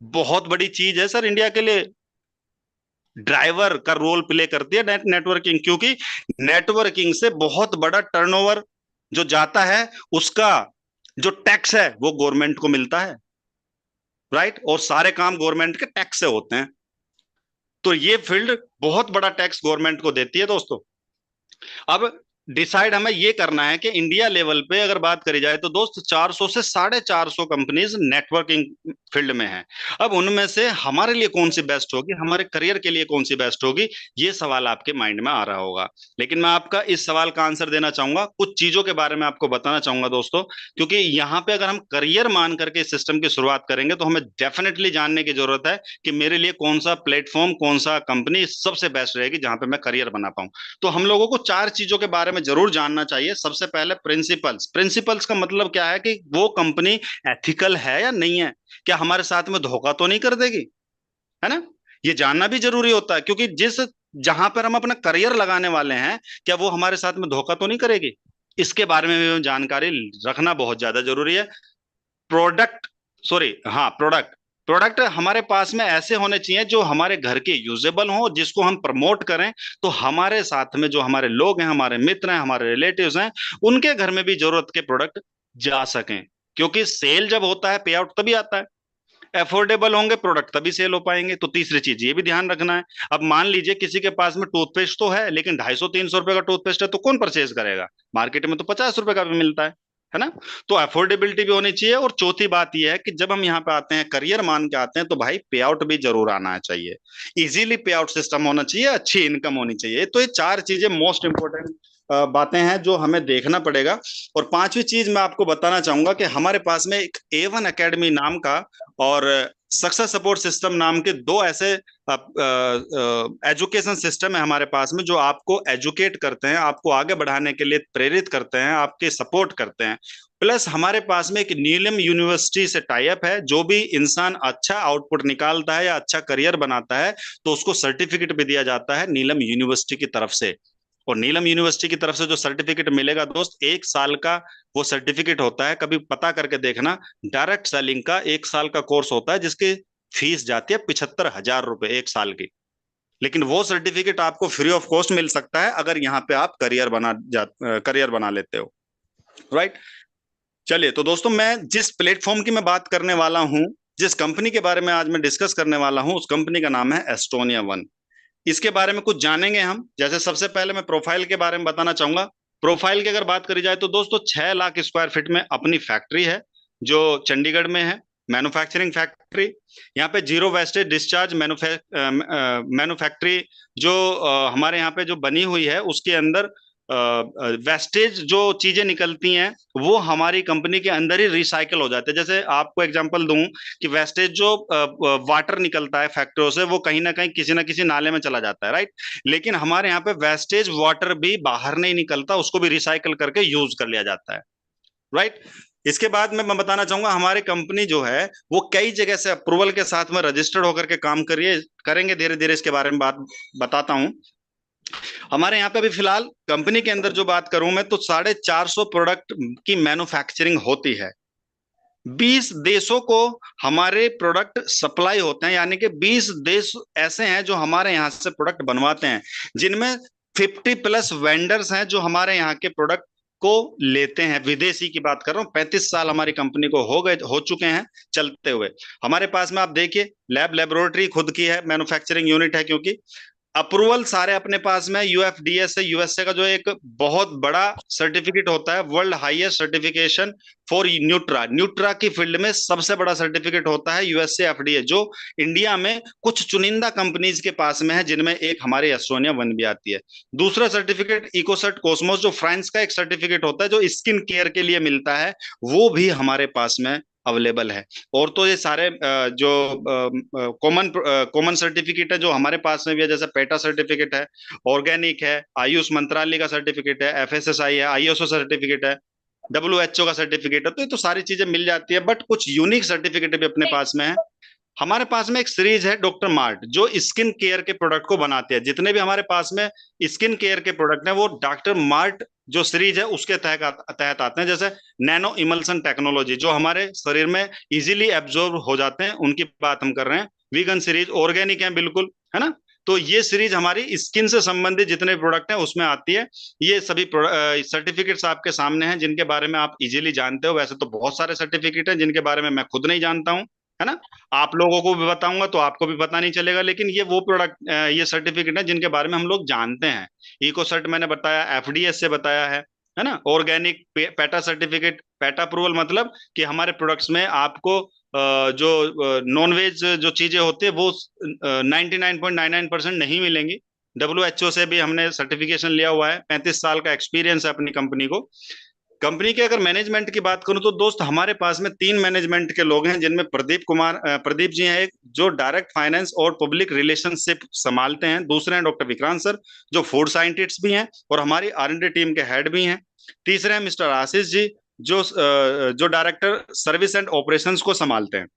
बहुत बड़ी चीज है सर इंडिया के लिए। ड्राइवर का रोल प्ले करती है नेटवर्किंग, क्योंकि नेटवर्किंग से बहुत बड़ा टर्नओवर जो जाता है, उसका जो टैक्स है वो गवर्नमेंट को मिलता है। राइट। और सारे काम गवर्नमेंट के टैक्स से होते हैं, तो ये फील्ड बहुत बड़ा टैक्स गवर्नमेंट को देती है दोस्तों। अब डिसाइड हमें ये करना है कि इंडिया लेवल पे अगर बात करी जाए तो दोस्त 400 से 450 कंपनीज नेटवर्किंग फील्ड में हैं। अब उनमें से हमारे लिए कौन सी बेस्ट होगी, हमारे करियर के लिए कौन सी बेस्ट होगी, ये सवाल आपके माइंड में आ रहा होगा। लेकिन मैं आपका इस सवाल का आंसर देना चाहूंगा, कुछ चीजों के बारे में आपको बताना चाहूंगा दोस्तों, क्योंकि यहाँ पे अगर हम करियर मान करके इस सिस्टम की शुरुआत करेंगे तो हमें डेफिनेटली जानने की जरूरत है कि मेरे लिए कौन सा प्लेटफॉर्म, कौन सा कंपनी सबसे बेस्ट रहेगी जहां पे मैं करियर बना पाऊं। तो हम लोगों को चार चीजों के बारे में जरूर जानना चाहिए। सबसे पहले प्रिंसिपल्स। प्रिंसिपल्स का मतलब क्या है कि वो कंपनी एथिकल है या नहीं है, क्या हमारे साथ में धोखा तो नहीं कर देगी, है ना। ये जानना भी जरूरी होता है, क्योंकि जहां पर हम अपना करियर लगाने वाले हैं, क्या वो हमारे साथ में धोखा तो नहीं करेगी, इसके बारे में भी जानकारी रखना बहुत ज्यादा जरूरी है। प्रोडक्ट, सॉरी हाँ, प्रोडक्ट। प्रोडक्ट हमारे पास में ऐसे होने चाहिए जो हमारे घर के यूजेबल हो, जिसको हम प्रमोट करें तो हमारे साथ में जो हमारे लोग हैं, हमारे मित्र हैं, हमारे रिलेटिव्स हैं, उनके घर में भी जरूरत के प्रोडक्ट जा सकें। क्योंकि सेल जब होता है, पे आउट तभी आता है। अफोर्डेबल होंगे प्रोडक्ट तभी सेल हो पाएंगे। तो तीसरी चीज ये भी ध्यान रखना है। अब मान लीजिए किसी के पास में टूथपेस्ट तो है, लेकिन 250-300 रुपए का टूथपेस्ट है, तो कौन परचेज करेगा। मार्केट में तो 50 रुपए का भी मिलता है ना। तो अफोर्डेबिलिटी भी होनी चाहिए। और चौथी बात यह है कि जब हम यहाँ पे आते हैं, करियर मान के आते हैं, तो भाई पे आउट भी जरूर आना चाहिए। इजीली पे आउट सिस्टम होना चाहिए, अच्छी इनकम होनी चाहिए। तो ये चार चीजें मोस्ट इंपॉर्टेंट बातें हैं जो हमें देखना पड़ेगा। और पांचवी चीज मैं आपको बताना चाहूंगा कि हमारे पास में एक A1 अकेडमी नाम का और सक्सेस सपोर्ट सिस्टम नाम के दो ऐसे एजुकेशन सिस्टम है हमारे पास में, जो आपको एजुकेट करते हैं, आपको आगे बढ़ाने के लिए प्रेरित करते हैं, आपके सपोर्ट करते हैं। प्लस हमारे पास में एक नीलम यूनिवर्सिटी से टाई अप है। जो भी इंसान अच्छा आउटपुट निकालता है या अच्छा करियर बनाता है, तो उसको सर्टिफिकेट भी दिया जाता है नीलम यूनिवर्सिटी की तरफ से। और नीलम यूनिवर्सिटी की तरफ से जो सर्टिफिकेट मिलेगा दोस्त, 1 साल का वो सर्टिफिकेट होता है। कभी पता करके देखना, डायरेक्ट सेलिंग का 1 साल का कोर्स होता है, जिसकी फीस जाती है 75,000 रुपए 1 साल की। लेकिन वो सर्टिफिकेट आपको फ्री ऑफ कॉस्ट मिल सकता है अगर यहाँ पे आप करियर बना लेते हो। राइट। चलिए, तो दोस्तों मैं जिस प्लेटफॉर्म की मैं बात करने वाला हूँ, जिस कंपनी के बारे में आज मैं डिस्कस करने वाला हूँ, उस कंपनी का नाम है एस्टोनिया वन। इसके बारे में कुछ जानेंगे हम। जैसे सबसे पहले मैं प्रोफाइल के बारे में बताना चाहूंगा। प्रोफाइल की अगर बात करी जाए तो दोस्तों 6 लाख स्क्वायर फीट में अपनी फैक्ट्री है, जो चंडीगढ़ में है, मैन्युफैक्चरिंग फैक्ट्री। यहाँ पे जीरो वेस्टेज डिस्चार्ज मैन्युफैक्ट्री जो हमारे यहाँ पे जो बनी हुई है, उसके अंदर वेस्टेज जो चीजें निकलती हैं वो हमारी कंपनी के अंदर ही रिसाइकल हो जाते हैं। जैसे आपको एग्जांपल दूं कि वेस्टेज जो वाटर निकलता है फैक्ट्रियों से, वो कहीं ना कहीं किसी ना किसी नाले में चला जाता है, राइट। लेकिन हमारे यहाँ पे वेस्टेज वाटर भी बाहर नहीं निकलता, उसको भी रिसाइकल करके यूज कर लिया जाता है, राइट। इसके बाद मैं बताना चाहूंगा, हमारी कंपनी जो है वो कई जगह से अप्रूवल के साथ में रजिस्टर्ड होकर के काम करेंगे। धीरे धीरे इसके बारे में बात बताता हूं। हमारे यहाँ पे अभी फिलहाल कंपनी के अंदर जो बात करूं मैं, तो 450 प्रोडक्ट की मैन्युफैक्चरिंग होती है। 20 देशों को हमारे प्रोडक्ट सप्लाई होते हैं, यानी कि 20 देश ऐसे हैं जो हमारे यहाँ से प्रोडक्ट बनवाते हैं, जिनमें 50+ वेंडर्स हैं जो हमारे यहाँ के प्रोडक्ट को लेते हैं। विदेशी की बात कर रहा हूँ। 35 साल हमारी कंपनी को हो चुके हैं चलते हुए। हमारे पास में आप देखिए, लैबोरेटरी खुद की है, मैन्युफैक्चरिंग यूनिट है, क्योंकि अप्रूवल सारे अपने पास में यूएफडीएस से, यूएसए का जो एक बहुत बड़ा सर्टिफिकेट होता है, world highest certification for Nutra, Nutra की फील्ड में सबसे बड़ा सर्टिफिकेट होता है यूएसए एफडीए, जो इंडिया में कुछ चुनिंदा कंपनीज के पास में है, जिनमें एक हमारे एस्टोनिया वन भी आती है। दूसरा सर्टिफिकेट इकोसर्ट कॉस्मोस, जो फ्रांस का एक सर्टिफिकेट होता है, जो स्किन केयर के लिए मिलता है, वो भी हमारे पास में अवेलेबल है। और तो ये सारे जो कॉमन कॉमन सर्टिफिकेट है जो हमारे पास में भी है, जैसे पेटा सर्टिफिकेट है, ऑर्गेनिक है, आयुष मंत्रालय का सर्टिफिकेट है, एफएसएसआई है, आईएसओ सर्टिफिकेट है, डब्ल्यूएचओ का सर्टिफिकेट है, तो ये तो सारी चीजें मिल जाती है। बट कुछ यूनिक सर्टिफिकेट भी अपने पास में है। हमारे पास में एक सीरीज है डॉक्टर मार्ट, जो स्किन केयर के प्रोडक्ट को बनाते हैं। जितने भी हमारे पास में स्किन केयर के प्रोडक्ट हैं, वो डॉक्टर मार्ट जो सीरीज है उसके तहत आते हैं। जैसे नैनो इमल्सन टेक्नोलॉजी, जो हमारे शरीर में इजीली एब्जॉर्ब हो जाते हैं, उनकी बात हम कर रहे हैं। वीगन सीरीज, ऑर्गेनिक है बिल्कुल, है ना। तो ये सीरीज हमारी स्किन से संबंधित जितने प्रोडक्ट हैं उसमें आती है। ये सभी सर्टिफिकेट्स आपके सामने हैं, जिनके बारे में आप इजीली जानते हो। वैसे तो बहुत सारे सर्टिफिकेट हैं जिनके बारे में मैं खुद नहीं जानता हूँ, है ना। आप लोगों को भी बताऊंगा तो आपको भी पता नहीं चलेगा, लेकिन ये वो प्रोडक्ट, ये सर्टिफिकेट है जिनके बारे में हम लोग जानते हैं। इको सर्ट मैंने बताया, एफडीएस से बताया है ना। Organic PETA certificate, PETA approval मतलब कि हमारे प्रोडक्ट्स में आपको जो नॉन वेज जो चीजें होती है वो 99.99% नहीं मिलेंगी। डब्ल्यूएचओ से भी हमने सर्टिफिकेशन लिया हुआ है, 35 साल का एक्सपीरियंस है अपनी कंपनी को। कंपनी के अगर मैनेजमेंट की बात करूं तो दोस्त, हमारे पास में 3 मैनेजमेंट के लोग हैं, जिनमें प्रदीप जी हैं एक, जो डायरेक्ट फाइनेंस और पब्लिक रिलेशनशिप संभालते हैं। दूसरे हैं डॉक्टर विक्रांत सर, जो फूड साइंटिस्ट भी हैं और हमारी R&D टीम के हेड भी हैं। तीसरे हैं मिस्टर आशीष जी, जो डायरेक्टर सर्विस एंड ऑपरेशंस को संभालते हैं।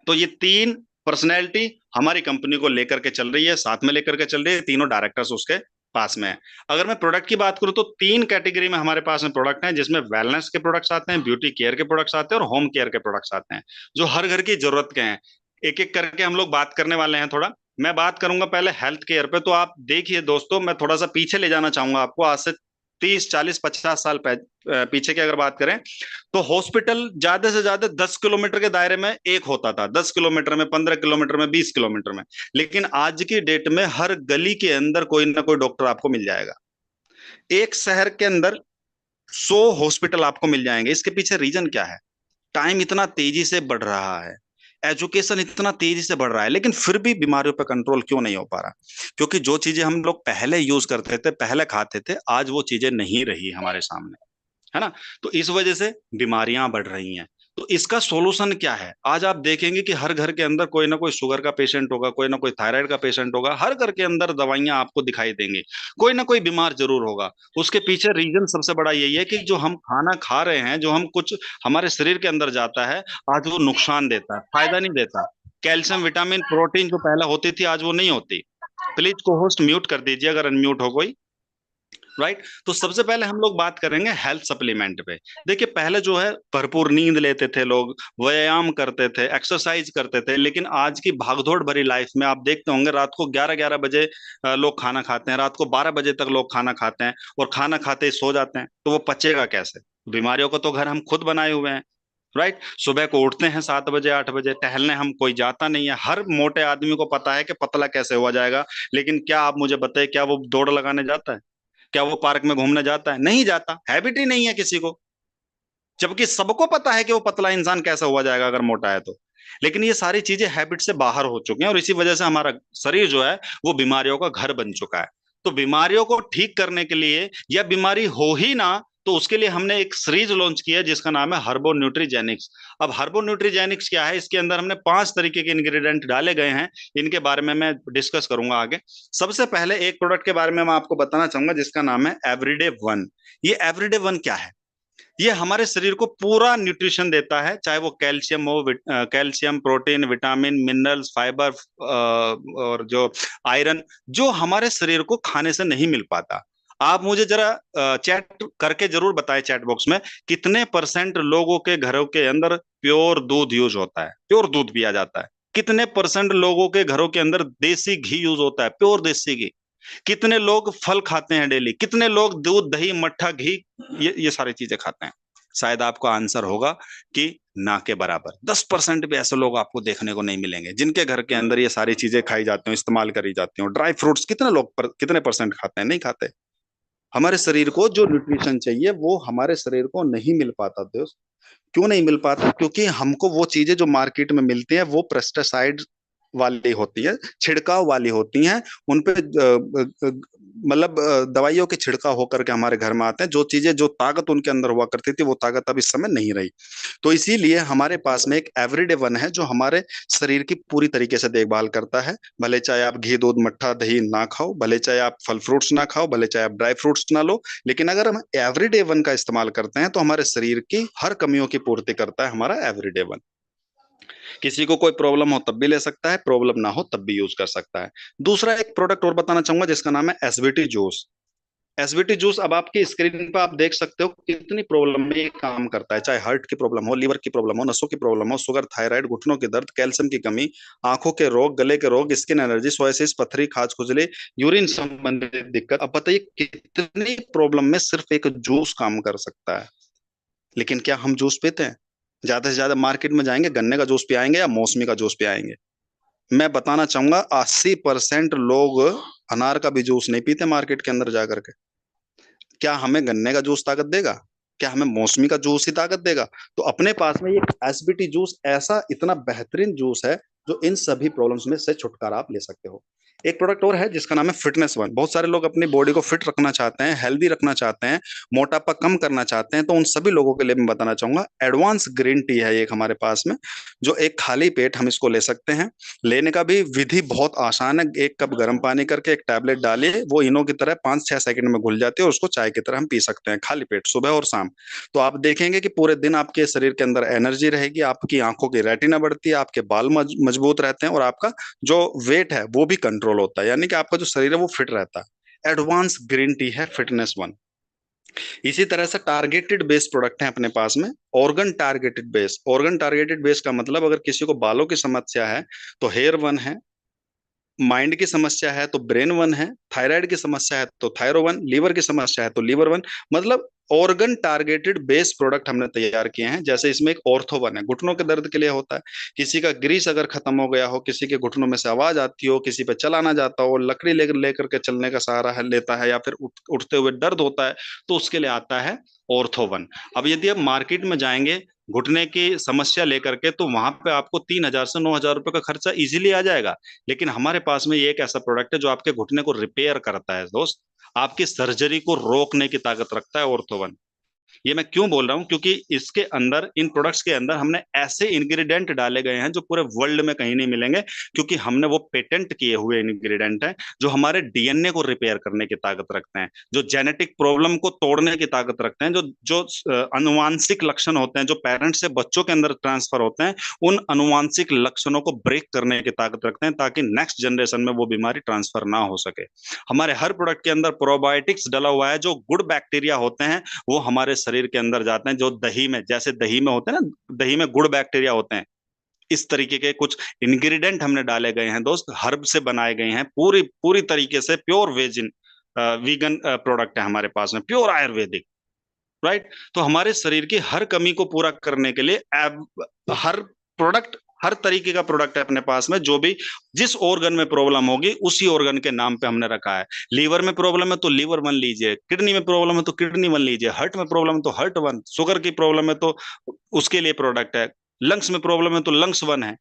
तो ये 3 पर्सनैलिटी हमारी कंपनी को लेकर के चल रही है, साथ में लेकर के चल रही है, तीनों डायरेक्टर्स उसके पास में है। अगर मैं प्रोडक्ट की बात करूं तो 3 कैटेगरी में हमारे पास में प्रोडक्ट हैं, जिसमें वेलनेस के प्रोडक्ट्स आते हैं, ब्यूटी केयर के प्रोडक्ट्स आते हैं और होम केयर के प्रोडक्ट्स आते हैं, जो हर घर की जरूरत के हैं। एक एक करके हम लोग बात करने वाले हैं। थोड़ा मैं बात करूंगा पहले हेल्थ केयर पे। तो आप देखिए दोस्तों, मैं थोड़ा सा पीछे ले जाना चाहूंगा आपको, आज से 30 40 50 साल पीछे की अगर बात करें, तो हॉस्पिटल ज्यादा से ज्यादा 10 किलोमीटर के दायरे में एक होता था, 10 किलोमीटर में, 15 किलोमीटर में, 20 किलोमीटर में। लेकिन आज की डेट में हर गली के अंदर कोई ना कोई डॉक्टर आपको मिल जाएगा। एक शहर के अंदर 100 हॉस्पिटल आपको मिल जाएंगे। इसके पीछे रीजन क्या है? टाइम इतना तेजी से बढ़ रहा है, एजुकेशन इतना तेजी से बढ़ रहा है, लेकिन फिर भी बीमारियों पर कंट्रोल क्यों नहीं हो पा रहा? क्योंकि जो चीजें हम लोग पहले यूज करते थे, पहले खाते थे, आज वो चीजें नहीं रही हमारे सामने, है ना। तो इस वजह से बीमारियां बढ़ रही हैं। तो इसका सॉल्यूशन क्या है? आज आप देखेंगे कि हर घर के अंदर कोई ना कोई शुगर का पेशेंट होगा, कोई ना कोई थायराइड का पेशेंट होगा, हर घर के अंदर दवाइयां आपको दिखाई देंगी, कोई ना कोई बीमार जरूर होगा। उसके पीछे रीजन सबसे बड़ा यही है कि जो हम खाना खा रहे हैं, जो हम कुछ हमारे शरीर के अंदर जाता है, आज वो नुकसान देता है, फायदा नहीं देता। कैल्शियम, विटामिन, प्रोटीन जो पहले होती थी, आज वो नहीं होती। प्लीज को होस्ट म्यूट कर दीजिए अगर अनम्यूट हो कोई। राइट। तो सबसे पहले हम लोग बात करेंगे हेल्थ सप्लीमेंट पे। देखिए, पहले जो है भरपूर नींद लेते थे लोग, व्यायाम करते थे, एक्सरसाइज करते थे, लेकिन आज की भागदौड़ भरी लाइफ में आप देखते होंगे रात को 11 11 बजे लोग खाना खाते हैं, रात को 12 बजे तक लोग खाना खाते हैं और खाना खाते ही सो जाते हैं। तो वो पचेगा कैसे? बीमारियों को तो घर हम खुद बनाए हुए हैं। राइट। सुबह को उठते हैं 7 बजे 8 बजे, टहलने हम कोई जाता नहीं है। हर मोटे आदमी को पता है कि पतला कैसे हुआ जाएगा, लेकिन क्या आप मुझे बताइए, क्या वो दौड़ लगाने जाता है? क्या वो पार्क में घूमने जाता है? नहीं जाता, हैबिट ही नहीं है किसी को। जबकि सबको पता है कि वो पतला इंसान कैसा हुआ जाएगा अगर मोटा है तो। लेकिन ये सारी चीजें हैबिट से बाहर हो चुकी हैं, और इसी वजह से हमारा शरीर जो है वो बीमारियों का घर बन चुका है। तो बीमारियों को ठीक करने के लिए, या बीमारी हो ही ना तो उसके लिए, हमने एक सीरीज लॉन्च की है जिसका नाम है हर्बो न्यूट्रीजेनिक्स। अब हर्बो न्यूट्रीजेनिक्स क्या है? इसके अंदर हमने 5 तरीके के इंग्रेडिएंट डाले गए हैं। इनके बारे में मैं डिस्कस करूंगा आगे। सबसे पहले एक प्रोडक्ट के बारे में मैं आपको बताना चाहूंगा जिसका नाम है एवरीडे वन। ये एवरीडे वन क्या है? ये हमारे शरीर को पूरा न्यूट्रिशन देता है, चाहे वो कैल्शियम हो, calcium, protein, vitamin, minerals, fibre और जो आयरन, जो हमारे शरीर को खाने से नहीं मिल पाता। आप मुझे जरा चैट करके जरूर बताएं चैट बॉक्स में, कितने परसेंट लोगों के घरों के अंदर प्योर दूध यूज होता है, प्योर दूध पिया जाता है? कितने परसेंट लोगों के घरों के अंदर देसी घी यूज होता है, प्योर देसी घी? कितने लोग फल खाते हैं डेली? कितने लोग दूध, दही, मट्ठा, घी, ये सारी चीजें खाते हैं? शायद आपका आंसर होगा कि ना के बराबर। 10% भी ऐसे लोग आपको देखने को नहीं मिलेंगे जिनके घर के अंदर ये सारी चीजें खाई जाती हैं, इस्तेमाल करी जाती हैं। ड्राई फ्रूट्स कितने लोग कितने परसेंट खाते हैं? नहीं खाते। हमारे शरीर को जो न्यूट्रिशन चाहिए वो हमारे शरीर को नहीं मिल पाता दोस्त। क्यों नहीं मिल पाता? क्योंकि हमको वो चीजें जो मार्केट में मिलती हैं वो पेस्टिसाइड वाली होती है, छिड़काव वाली होती हैं। उन पे मतलब दवाइयों के छिड़काव होकर के हमारे घर में आते हैं। जो चीजें, जो ताकत उनके अंदर हुआ करती थी वो ताकत अब इस समय नहीं रही। तो इसीलिए हमारे पास में एक एवरीडे वन है जो हमारे शरीर की पूरी तरीके से देखभाल करता है। भले चाहे आप घी दूध मट्ठा दही ना खाओ, भले चाहे आप फल फ्रूट्स ना खाओ, भले चाहे आप ड्राई फ्रूट्स ना लो, लेकिन अगर हम एवरीडे वन का इस्तेमाल करते हैं तो हमारे शरीर की हर कमियों की पूर्ति करता है हमारा एवरीडे वन। किसी को कोई प्रॉब्लम हो तब भी ले सकता है, प्रॉब्लम ना हो तब भी यूज कर सकता है। दूसरा एक प्रोडक्ट और बताना चाहूंगा जिसका नाम है एसवीटी जूस। एसवीटी जूस अब आपकी स्क्रीन पर आप देख सकते हो कितनी प्रॉब्लम में ये काम करता है। चाहे हार्ट की प्रॉब्लम हो, लीवर की प्रॉब्लम हो, नसों की प्रॉब्लम हो, शुगर, थायराइड, घुटनों की दर्द, कैल्शियम की कमी, आंखों के रोग, गले के रोग, स्किन एलर्जी, सोयासिस, पथरी, खाज खुजली, यूरिन संबंधित दिक्कत। अब बताइए कितनी प्रॉब्लम में सिर्फ एक जूस काम कर सकता है। लेकिन क्या हम जूस पीते हैं? ज्यादा से ज्यादा मार्केट में जाएंगे, गन्ने का जूस पियाएंगे या मौसमी का जूस पियाएंगे। मैं बताना चाहूंगा 80% लोग अनार का भी जूस नहीं पीते मार्केट के अंदर जाकर के। क्या हमें गन्ने का जूस ताकत देगा? क्या हमें मौसमी का जूस ही ताकत देगा? तो अपने पास में ये एसबीटी जूस ऐसा इतना बेहतरीन जूस है जो इन सभी प्रॉब्लम्स में से छुटकारा आप ले सकते हो। एक प्रोडक्ट और है जिसका नाम है फिटनेस वन। बहुत सारे लोग अपनी बॉडी को फिट रखना चाहते हैं, हेल्दी रखना चाहते हैं, मोटापा कम करना चाहते हैं। तो उन सभी लोगों के लिए मैं बताना चाहूंगा एडवांस ग्रीन टी है एक हमारे पास में, जो एक खाली पेट हम इसको ले सकते हैं। लेने का भी विधि बहुत आसान है। एक कप गर्म पानी करके एक टैबलेट डालिए, वो इनो की तरह 5-6 सेकंड में घुल जाती है और उसको चाय की तरह हम पी सकते हैं खाली पेट, सुबह और शाम। तो आप देखेंगे कि पूरे दिन आपके शरीर के अंदर एनर्जी रहेगी, आपकी आंखों की रेटिना बढ़ती है, आपके बाल मजबूत रहते हैं और आपका जो वेट है वो भी कंट्रोल होता है। यानी कि आपका जो शरीर है वो फिट रहता है। एडवांस ग्रीन टी है फिटनेस वन। इसी तरह से टारगेटेड बेस प्रोडक्ट है अपने पास में। Organ targeted base. Organ targeted base का मतलब अगर किसी को बालों की समस्या है तो हेयर वन है, माइंड की समस्या है तो ब्रेन वन है, थायराइड की समस्या है तो थायरो वन, लीवर की समस्या है तो लीवर वन। मतलब ऑर्गन टारगेटेड बेस प्रोडक्ट हमने तैयार किए हैं। जैसे इसमें एक ऑर्थो वन है, घुटनों के दर्द के लिए होता है। किसी का ग्रीस अगर खत्म हो गया हो, किसी के घुटनों में से आवाज आती हो, किसी पे चला ना जाता हो, लकड़ी लेकर लेकर के चलने का सहारा है लेता है, या फिर उठते हुए दर्द होता है, तो उसके लिए आता है ऑर्थो वन। अब यदि आप मार्केट में जाएंगे घुटने की समस्या लेकर के, तो वहां पे आपको 3,000 से 9,000 रुपए का खर्चा इजीली आ जाएगा। लेकिन हमारे पास में ये एक ऐसा प्रोडक्ट है जो आपके घुटने को रिपेयर करता है दोस्त, आपकी सर्जरी को रोकने की ताकत रखता है ऑर्थोवन। ये मैं क्यों बोल रहा हूँ? क्योंकि इसके अंदर, इन प्रोडक्ट्स के अंदर हमने ऐसे इंग्रेडिएंट डाले गए हैं जो पूरे वर्ल्ड में कहीं नहीं मिलेंगे। क्योंकि हमने वो पेटेंट किए हुए इंग्रेडिएंट हैं जो हमारे डीएनए को रिपेयर करने की ताकत रखते हैं, जो जेनेटिक प्रॉब्लम को तोड़ने की ताकत रखते हैं, जो जो अनुवांशिक लक्षण होते हैं जो पेरेंट्स से बच्चों के अंदर ट्रांसफर होते हैं, उन अनुवांशिक लक्षणों को ब्रेक करने की ताकत रखते हैं ताकि नेक्स्ट जनरेशन में वो बीमारी ट्रांसफर ना हो सके। हमारे हर प्रोडक्ट के अंदर प्रोबायोटिक्स डला हुआ है, जो गुड बैक्टीरिया होते हैं वो हमारे शरीर के अंदर जाते हैं। जो दही में, जैसे दही में होते हैं ना, दही में गुड बैक्टीरिया होते हैं, इस तरीके के कुछ इंग्रेडिएंट हमने डाले गए हैं दोस्त। हर्ब से बनाए गए हैं, पूरी पूरी तरीके से प्योर वेजिन वीगन प्रोडक्ट है हमारे पास में, प्योर आयुर्वेदिक। राइट? तो हमारे शरीर की हर कमी को पूरा करने के लिए हर प्रोडक्ट, हर तरीके का प्रोडक्ट है अपने पास में। जो भी जिस ऑर्गन में प्रॉब्लम होगी उसी ऑर्गन के नाम पे हमने रखा है। लीवर में प्रॉब्लम है तो लीवर वन लीजिए, किडनी में प्रॉब्लम है तो किडनी वन लीजिए, हार्ट में प्रॉब्लम है तो हार्ट वन, शुगर की प्रॉब्लम है तो उसके लिए प्रोडक्ट है, लंग्स में प्रॉब्लम है तो लंग्स वन है।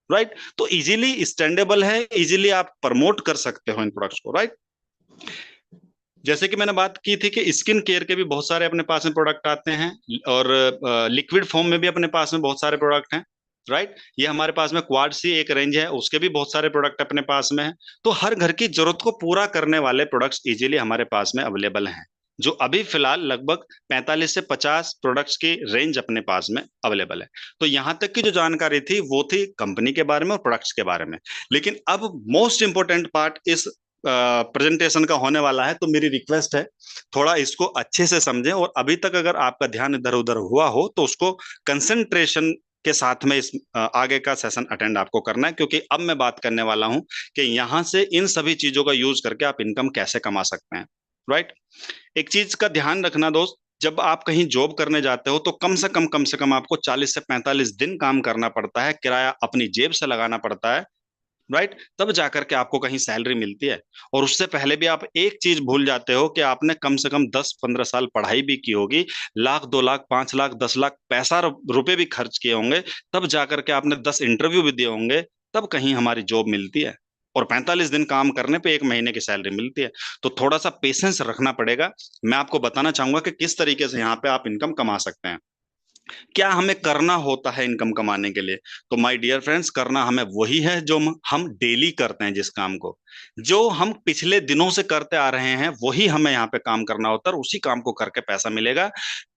राइट? तो इजीली स्टैंडेबल है, इजीली आप प्रमोट कर सकते हो इन प्रोडक्ट्स को। राइट? जैसे कि मैंने बात की थी कि स्किन केयर के भी बहुत सारे अपने पास में प्रोडक्ट आते हैं, और लिक्विड फॉर्म में भी अपने पास में बहुत सारे प्रोडक्ट हैं। राइट? ये हमारे पास में क्वाड सी एक रेंज है, उसके भी बहुत सारे प्रोडक्ट अपने पास में है। तो हर घर की जरूरत को पूरा करने वाले प्रोडक्ट्स इजीली हमारे पास में अवेलेबल हैं, जो अभी फिलहाल लगभग 45 से 50 प्रोडक्ट्स की रेंज अपने पास में अवेलेबल है। तो यहाँ तक की जो जानकारी थी वो थी कंपनी के बारे में और प्रोडक्ट्स के बारे में। लेकिन अब मोस्ट इंपोर्टेंट पार्ट इस प्रेजेंटेशन का होने वाला है। तो मेरी रिक्वेस्ट है थोड़ा इसको अच्छे से समझें, और अभी तक अगर आपका ध्यान इधर उधर हुआ हो तो उसको कंसंट्रेशन के साथ में इस आगे का सेशन अटेंड आपको करना है। क्योंकि अब मैं बात करने वाला हूं कि यहां से इन सभी चीजों का यूज करके आप इनकम कैसे कमा सकते हैं। राइट? एक चीज का ध्यान रखना दोस्त, जब आप कहीं जॉब करने जाते हो तो कम से कम आपको 40 से 45 दिन काम करना पड़ता है, किराया अपनी जेब से लगाना पड़ता है, राइट? तब जाकर के आपको कहीं सैलरी मिलती है। और उससे पहले भी आप एक चीज भूल जाते हो कि आपने कम से कम 10-15 साल पढ़ाई भी की होगी, लाख 2 लाख 5 लाख 10 लाख पैसा रुपए भी खर्च किए होंगे, तब जाकर के आपने 10 इंटरव्यू भी दिए होंगे, तब कहीं हमारी जॉब मिलती है। और 45 दिन काम करने पे 1 महीने की सैलरी मिलती है। तो थोड़ा सा पेशेंस रखना पड़ेगा। मैं आपको बताना चाहूंगा कि किस तरीके से यहाँ पे आप इनकम कमा सकते हैं। क्या हमें करना होता है इनकम कमाने के लिए? तो माय डियर फ्रेंड्स, करना हमें वही है जो हम डेली करते हैं, जिस काम को जो हम पिछले दिनों से करते आ रहे हैं, वही हमें यहाँ पे काम करना होता है, और उसी काम को करके पैसा मिलेगा।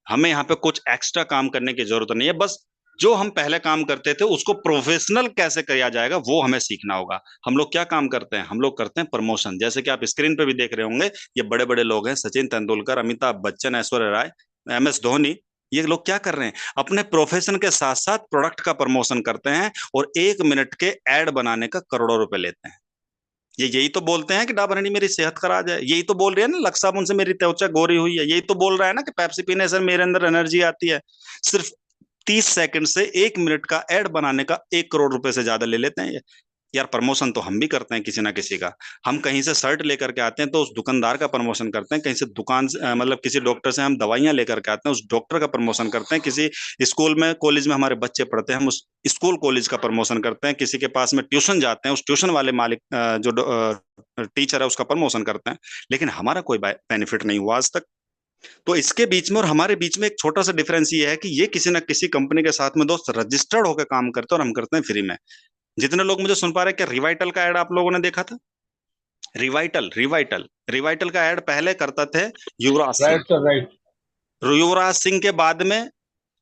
हमें यहाँ पे कुछ एक्स्ट्रा काम करने की जरूरत नहीं है। बस जो हम पहले काम करते थे उसको प्रोफेशनल कैसे किया जाएगा वो हमें सीखना होगा। हम लोग क्या काम करते हैं? हम लोग करते हैं प्रमोशन। जैसे कि आप स्क्रीन पे भी देख रहे होंगे, ये बड़े बड़े लोग हैं, सचिन तेंदुलकर, अमिताभ बच्चन, ऐश्वर्या राय, MS धोनी। ये लोग क्या कर रहे हैं? अपने प्रोफेशन के साथ साथ प्रोडक्ट का प्रमोशन करते हैं, और 1 मिनट के एड बनाने का करोड़ों रुपए लेते हैं। ये यही तो बोलते हैं कि डाबर हनी मेरी सेहत खराब है, यही तो बोल रहे हैं ना लक्स साबुन से मेरी त्वचा गोरी हुई है, यही तो बोल रहा है ना कि पेप्सी पीने से मेरे अंदर एनर्जी आती है। सिर्फ 30 सेकंड से 1 मिनट का एड बनाने का 1 करोड़ रुपए से ज्यादा ले लेते हैं ये। यार प्रमोशन तो हम भी करते हैं किसी ना किसी का। हम कहीं से शर्ट लेकर के आते हैं तो उस दुकानदार का प्रमोशन करते हैं, कहीं से दुकान से मतलब किसी डॉक्टर से हम दवाइयां लेकर के आते हैं, उस डॉक्टर का प्रमोशन करते हैं, किसी स्कूल में कॉलेज में हमारे बच्चे पढ़ते हैं, हम उस स्कूल कॉलेज का प्रमोशन करते हैं, किसी के पास में ट्यूशन जाते हैं, उस ट्यूशन वाले मालिक जो टीचर है उसका प्रमोशन करते हैं। लेकिन हमारा कोई बेनिफिट नहीं हुआ आज तक। तो इसके बीच में और हमारे बीच में एक छोटा सा डिफरेंस ये है कि ये किसी ना किसी कंपनी के साथ में दोस्त रजिस्टर्ड होकर काम करते हैं, और हम करते हैं फ्री में। जितने लोग मुझे सुन पा रहे हैं, क्या रिवाइटल का एड आप लोगों ने देखा था? रिवाइटल रिवाइटल रिवाइटल का एड पहले करते थे Yuvraj Singh. Right sir, right. Yuvraj Singh के बाद में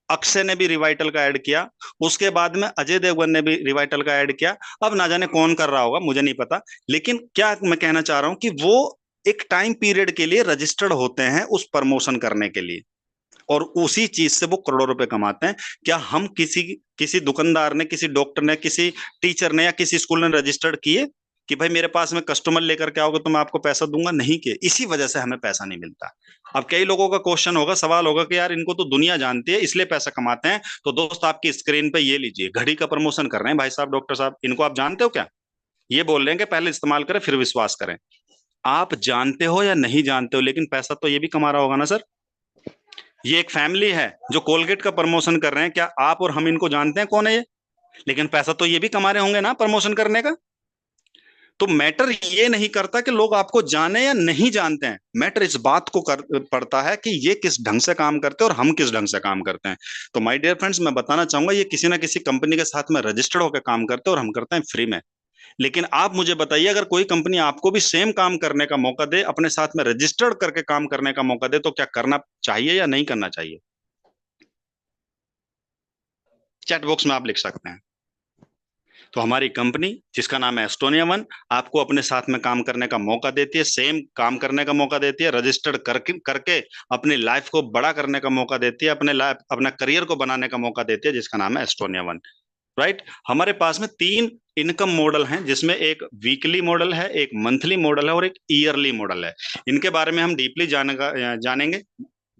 अक्षय ने भी रिवाइटल का ऐड किया। उसके बाद में अजय देवगन ने भी रिवाइटल का ऐड किया। अब ना जाने कौन कर रहा होगा, मुझे नहीं पता। लेकिन क्या मैं कहना चाह रहा हूं कि वो एक टाइम पीरियड के लिए रजिस्टर्ड होते हैं उस प्रमोशन करने के लिए, और उसी चीज से वो करोड़ों रुपए कमाते हैं। क्या हम किसी किसी दुकानदार ने, किसी डॉक्टर ने, किसी टीचर ने या किसी स्कूल ने रजिस्टर्ड किए कि भाई मेरे पास में कस्टमर लेकर के आओगे तो मैं आपको पैसा दूंगा? नहीं किए। इसी वजह से हमें पैसा नहीं मिलता। अब कई लोगों का क्वेश्चन होगा, सवाल होगा कि यार इनको तो दुनिया जानती है इसलिए पैसा कमाते हैं। तो दोस्त आपकी स्क्रीन पे ये लीजिए, घड़ी का प्रमोशन कर रहे हैं भाई साहब, डॉक्टर साहब। इनको आप जानते हो क्या? ये बोल रहे हैं कि पहले इस्तेमाल करें फिर विश्वास करें। आप जानते हो या नहीं जानते हो, लेकिन पैसा तो ये भी कमा रहा होगा ना सर। ये एक फैमिली है जो कोलगेट का प्रमोशन कर रहे हैं। क्या आप और हम इनको जानते हैं कौन है ये? लेकिन पैसा तो ये भी कमा रहे होंगे ना प्रमोशन करने का। तो मैटर ये नहीं करता कि लोग आपको जाने या नहीं जानते हैं, मैटर इस बात को पड़ता है कि ये किस ढंग से काम करते हैं और हम किस ढंग से काम करते हैं। तो माय डियर फ्रेंड्स, मैं बताना चाहूंगा ये किसी ना किसी कंपनी के साथ में रजिस्टर्ड होकर काम करते हैं और हम करते हैं फ्री में। लेकिन आप मुझे बताइए, अगर कोई कंपनी आपको भी सेम काम करने का मौका दे, अपने साथ में रजिस्टर्ड करके काम करने का मौका दे, तो क्या करना चाहिए या नहीं करना चाहिए? चैट बॉक्स में आप लिख सकते हैं। तो हमारी कंपनी जिसका नाम है एस्टोनिया वन, आपको अपने साथ में काम करने का मौका देती है, सेम काम करने का मौका देती है, रजिस्टर्ड करके करके अपनी लाइफ को बड़ा करने का मौका देती है, अपने लाइफ अपना करियर को बनाने का मौका देती है, जिसका नाम है एस्टोनिया वन। राइट? हमारे पास में 3 इनकम मॉडल हैं, जिसमें एक वीकली मॉडल है, एक मंथली मॉडल है और एक ईयरली मॉडल है। इनके बारे में हम डीपली जानेंगे,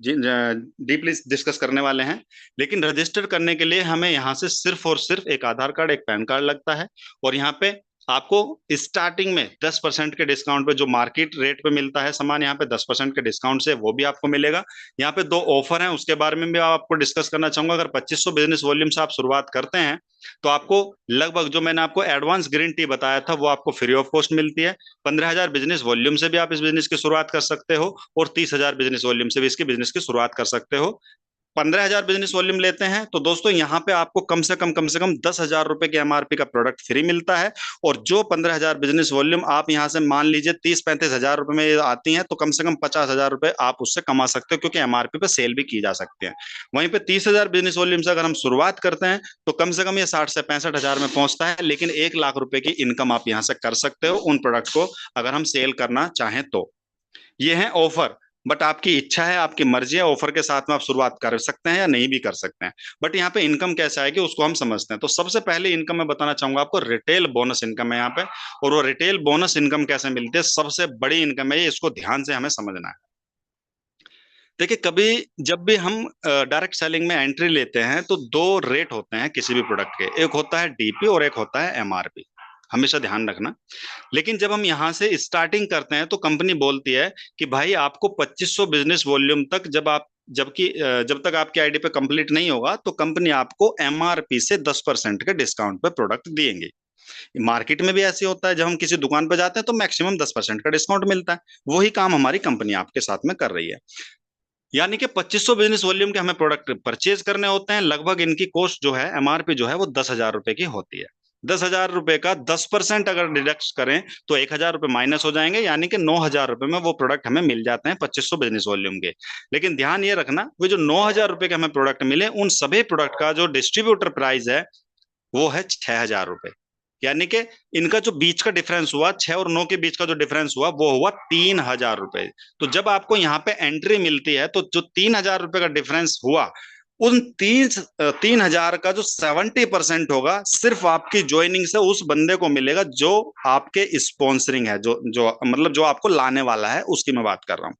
डीपली डिस्कस करने वाले हैं। लेकिन रजिस्टर करने के लिए हमें यहाँ से सिर्फ और सिर्फ एक आधार कार्ड, एक पैन कार्ड लगता है। और यहाँ पे आपको स्टार्टिंग में 10% के डिस्काउंट पे, जो मार्केट रेट पे मिलता है सामान, यहाँ पे 10% के डिस्काउंट से वो भी आपको मिलेगा। यहाँ पे 2 ऑफर हैं, उसके बारे में भी आपको डिस्कस करना चाहूंगा। अगर 2500 बिजनेस वॉल्यूम से आप शुरुआत करते हैं तो आपको लगभग, जो मैंने आपको एडवांस गारंटी बताया था, वो आपको फ्री ऑफ कॉस्ट मिलती है। 15,000 बिजनेस वॉल्यूम से भी आप इस बिजनेस की शुरुआत कर सकते हो, और 30,000 बिजनेस वॉल्यूम से भी इसकी बिजनेस की शुरुआत कर सकते हो। 15,000 बिजनेस वॉल्यूम लेते हैं तो दोस्तों यहाँ पे आपको कम से कम 10,000 रुपए के MRP का प्रोडक्ट फ्री मिलता है। और जो 15,000 बिजनेस वॉल्यूम आप यहाँ से मान लीजिए 30-35 हजार रुपए में आती हैं, तो कम से कम 50,000 रुपए आप उससे कमा सकते हो, क्योंकि MRP पे सेल भी की जा सकती है। वहीं पे 30,000 बिजनेस वॉल्यूम से अगर हम शुरुआत करते हैं तो कम से कम ये 60 से 65 हजार में पहुंचता है। लेकिन 1 लाख रुपए की इनकम आप यहाँ से कर सकते हो उन प्रोडक्ट को, अगर हम सेल करना चाहें तो। ये है ऑफर, बट आपकी इच्छा है, आपकी मर्जी है, ऑफर के साथ में आप शुरुआत कर सकते हैं या नहीं भी कर सकते हैं। बट यहाँ पे इनकम कैसे आएगी उसको हम समझते हैं। तो सबसे पहले इनकम मैं बताना चाहूंगा आपको, रिटेल बोनस इनकम है यहाँ पे। और वो रिटेल बोनस इनकम कैसे मिलती है, सबसे बड़ी इनकम है ये, इसको ध्यान से हमें समझना है। देखिए, कभी जब भी हम डायरेक्ट सेलिंग में एंट्री लेते हैं तो दो रेट होते हैं किसी भी प्रोडक्ट के, एक होता है डीपी और एक होता है एमआरपी, हमेशा ध्यान रखना। लेकिन जब हम यहाँ से स्टार्टिंग करते हैं तो कंपनी बोलती है कि भाई आपको 2500 बिजनेस वॉल्यूम तक, जब तक आपकी आईडी पे कंप्लीट नहीं होगा तो कंपनी आपको एमआरपी से 10% के डिस्काउंट पे प्रोडक्ट देंगे। मार्केट में भी ऐसे होता है, जब हम किसी दुकान पे जाते हैं तो मैक्सिमम 10% का डिस्काउंट मिलता है। वही काम हमारी कंपनी आपके साथ में कर रही है। यानी कि 2500 बिजनेस वॉल्यूम के हमें प्रोडक्ट परचेज करने होते हैं। लगभग इनकी कॉस्ट जो है, एमआरपी जो है, वो 10,000 रुपए की होती है। 10,000 रुपए का 10% अगर डिडक्ट करें तो 1,000 रुपए माइनस हो जाएंगे, यानी कि 9,000 रुपए में वो प्रोडक्ट हमें मिल जाते हैं 2500 बिजनेस वॉल्यूम के। लेकिन ध्यान ये रखना, वो जो 9,000 रुपए के हमें प्रोडक्ट मिले, उन सभी प्रोडक्ट का जो डिस्ट्रीब्यूटर प्राइस है वो है 6,000 रुपए। यानी कि इनका जो बीच का डिफरेंस हुआ, 6 और 9 के बीच का जो डिफरेंस हुआ, वो हुआ 3,000 रुपए। तो जब आपको यहाँ पे एंट्री मिलती है तो जो 3,000 रुपए का डिफरेंस हुआ, उन 3,000 का जो 70% होगा, सिर्फ आपकी ज्वाइनिंग से उस बंदे को मिलेगा जो आपके स्पॉन्सरिंग है, जो जो मतलब जो आपको लाने वाला है, उसकी मैं बात कर रहा हूँ।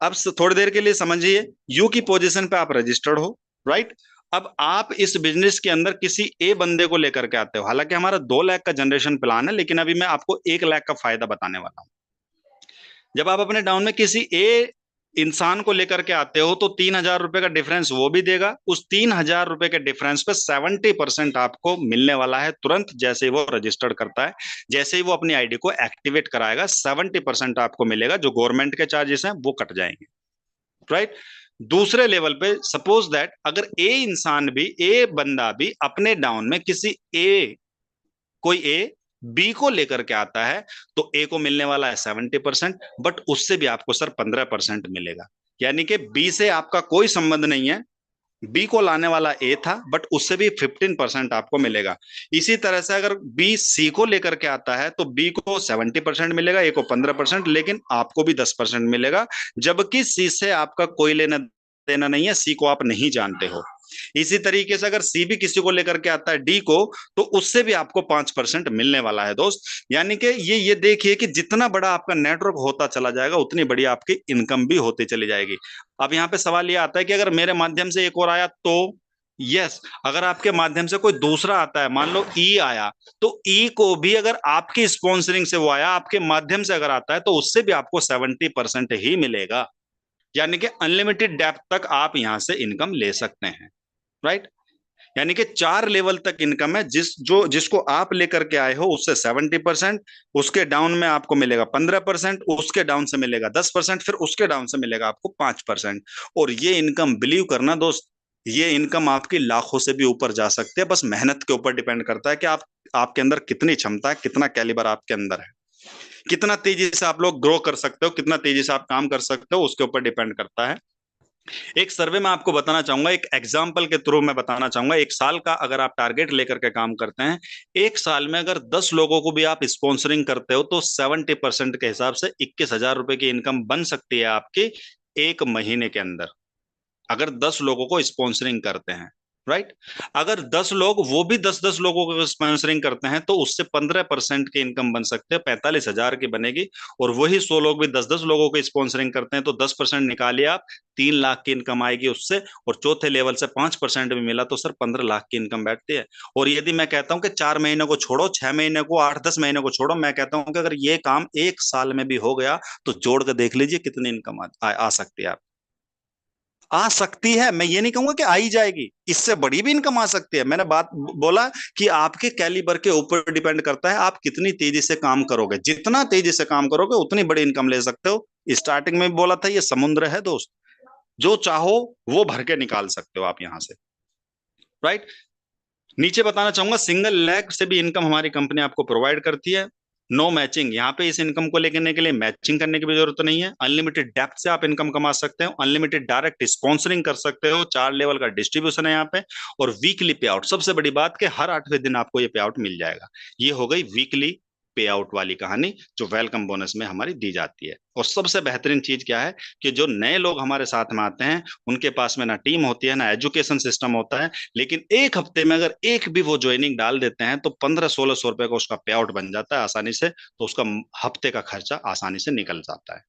अब थोड़ी देर के लिए समझिए, यू की पोजीशन पे आप रजिस्टर्ड हो, राइट। अब आप इस बिजनेस के अंदर किसी ए बंदे को लेकर के आते हो। हालांकि हमारा 2 लाख का जनरेशन प्लान है, लेकिन अभी मैं आपको 1 लाख का फायदा बताने वाला हूँ। जब आप अपने डाउन में किसी ए इंसान को लेकर के आते हो तो 3,000 रुपए का डिफरेंस वो भी देगा। उस 3,000 रुपए के डिफरेंस पे 70% आपको मिलने वाला है तुरंत, जैसे ही वो रजिस्टर्ड करता है। जैसे ही वो अपनी आईडी को एक्टिवेट कराएगा, 70% आपको मिलेगा। जो गवर्नमेंट के चार्जेस हैं वो कट जाएंगे, राइट। दूसरे लेवल पे सपोज दैट अगर ए बंदा भी अपने डाउन में किसी ए कोई ए बी को लेकर के आता है, तो ए को मिलने वाला है 70%, बट उससे भी आपको सर 15% मिलेगा। यानी कि बी से आपका कोई संबंध नहीं है, बी को लाने वाला ए था, बट उससे भी 15% आपको मिलेगा। इसी तरह से अगर बी सी को लेकर के आता है तो बी को 70% मिलेगा, ए को 15%, लेकिन आपको भी 10% मिलेगा। जबकि सी से आपका कोई लेना देना नहीं है, सी को आप नहीं जानते हो। इसी तरीके से अगर सी भी किसी को लेकर के आता है डी को, तो उससे भी आपको 5% मिलने वाला है दोस्त। यानी कि ये देखिए कि जितना बड़ा आपका नेटवर्क होता चला जाएगा, उतनी बड़ी आपकी इनकम भी होती चली जाएगी। अब यहाँ पे सवाल ये आता है कि अगर मेरे माध्यम से एक और आया तो, यस, अगर आपके माध्यम से कोई दूसरा आता है, मान लो ई आया, तो ई को भी अगर आपकी स्पॉन्सरिंग से वो आया, आपके माध्यम से अगर आता है, तो उससे भी आपको 70% ही मिलेगा। यानी कि अनलिमिटेड डेप्थ तक आप यहां से इनकम ले सकते हैं, राइट। यानी कि 4 लेवल तक इनकम है। जिसको आप लेकर के आए हो उससे 70%, उसके डाउन में आपको मिलेगा 15%, उसके डाउन से मिलेगा 10%, फिर उसके डाउन से मिलेगा आपको 5%। और ये इनकम, बिलीव करना दोस्त, ये इनकम आपकी लाखों से भी ऊपर जा सकती है। बस मेहनत के ऊपर डिपेंड करता है कि आपके अंदर कितनी क्षमता है, कितना कैलिबर आपके अंदर है, कितना तेजी से आप लोग ग्रो कर सकते हो, कितना तेजी से आप काम कर सकते हो, उसके ऊपर डिपेंड करता है। एक सर्वे में आपको बताना चाहूंगा, एक एग्जाम्पल के थ्रू मैं बताना चाहूंगा। 1 साल का अगर आप टारगेट लेकर के काम करते हैं, 1 साल में अगर 10 लोगों को भी आप स्पॉन्सरिंग करते हो, तो 70% के हिसाब से 21,000 रुपए की इनकम बन सकती है आपकी 1 महीने के अंदर, अगर 10 लोगों को स्पॉन्सरिंग करते हैं, राइट। अगर 10 लोग, वो भी 10-10 लोगों को स्पॉन्सरिंग करते हैं, तो उससे 15% की इनकम बन सकते हैं, 45,000 की बनेगी। और वही 100 लोग भी 10-10 लोगों को स्पॉन्सरिंग करते हैं, तो 10% निकालिए आप, 3 लाख की इनकम आएगी उससे। और चौथे लेवल से 5% भी मिला तो सर 15 लाख की इनकम बैठती है। और यदि मैं कहता हूं कि 4 महीने को छोड़ो, 6 महीने को, 8-10 महीने को छोड़ो, मैं कहता हूं कि अगर ये काम 1 साल में भी हो गया, तो जोड़ कर देख लीजिए कितनी इनकम आ सकती है। आ सकती है, मैं ये नहीं कहूंगा कि आ ही जाएगी, इससे बड़ी भी इनकम आ सकती है। मैंने बात बोला कि आपके कैलिबर के ऊपर डिपेंड करता है, आप कितनी तेजी से काम करोगे। जितना तेजी से काम करोगे उतनी बड़ी इनकम ले सकते हो। स्टार्टिंग में बोला था, ये समुद्र है दोस्त, जो चाहो वो भर के निकाल सकते हो आप यहां से, राइट। नीचे बताना चाहूंगा, सिंगल लेग से भी इनकम हमारी कंपनी आपको प्रोवाइड करती है। नो मैचिंग, यहाँ पे इस इनकम को लेने के लिए मैचिंग करने की भी जरूरत नहीं है। अनलिमिटेड डेप्थ से आप इनकम कमा सकते हो, अनलिमिटेड डायरेक्ट स्पॉन्सरिंग कर सकते हो, 4 लेवल का डिस्ट्रीब्यूशन है यहाँ पे। और वीकली पे आउट, सबसे बड़ी बात कि हर 8वें दिन आपको ये पे आउट मिल जाएगा। ये हो गई वीकली पे आउट वाली कहानी, जो वेलकम बोनस में हमारी दी जाती है। और सबसे बेहतरीन चीज क्या है कि जो नए लोग हमारे साथ में आते हैं, उनके पास में ना टीम होती है, ना एजुकेशन सिस्टम होता है, लेकिन एक हफ्ते में अगर एक भी वो ज्वाइनिंग डाल देते हैं, तो 1500-1600 रुपए का उसका पे आउट बन जाता है आसानी से। तो उसका हफ्ते का खर्चा आसानी से निकल जाता है।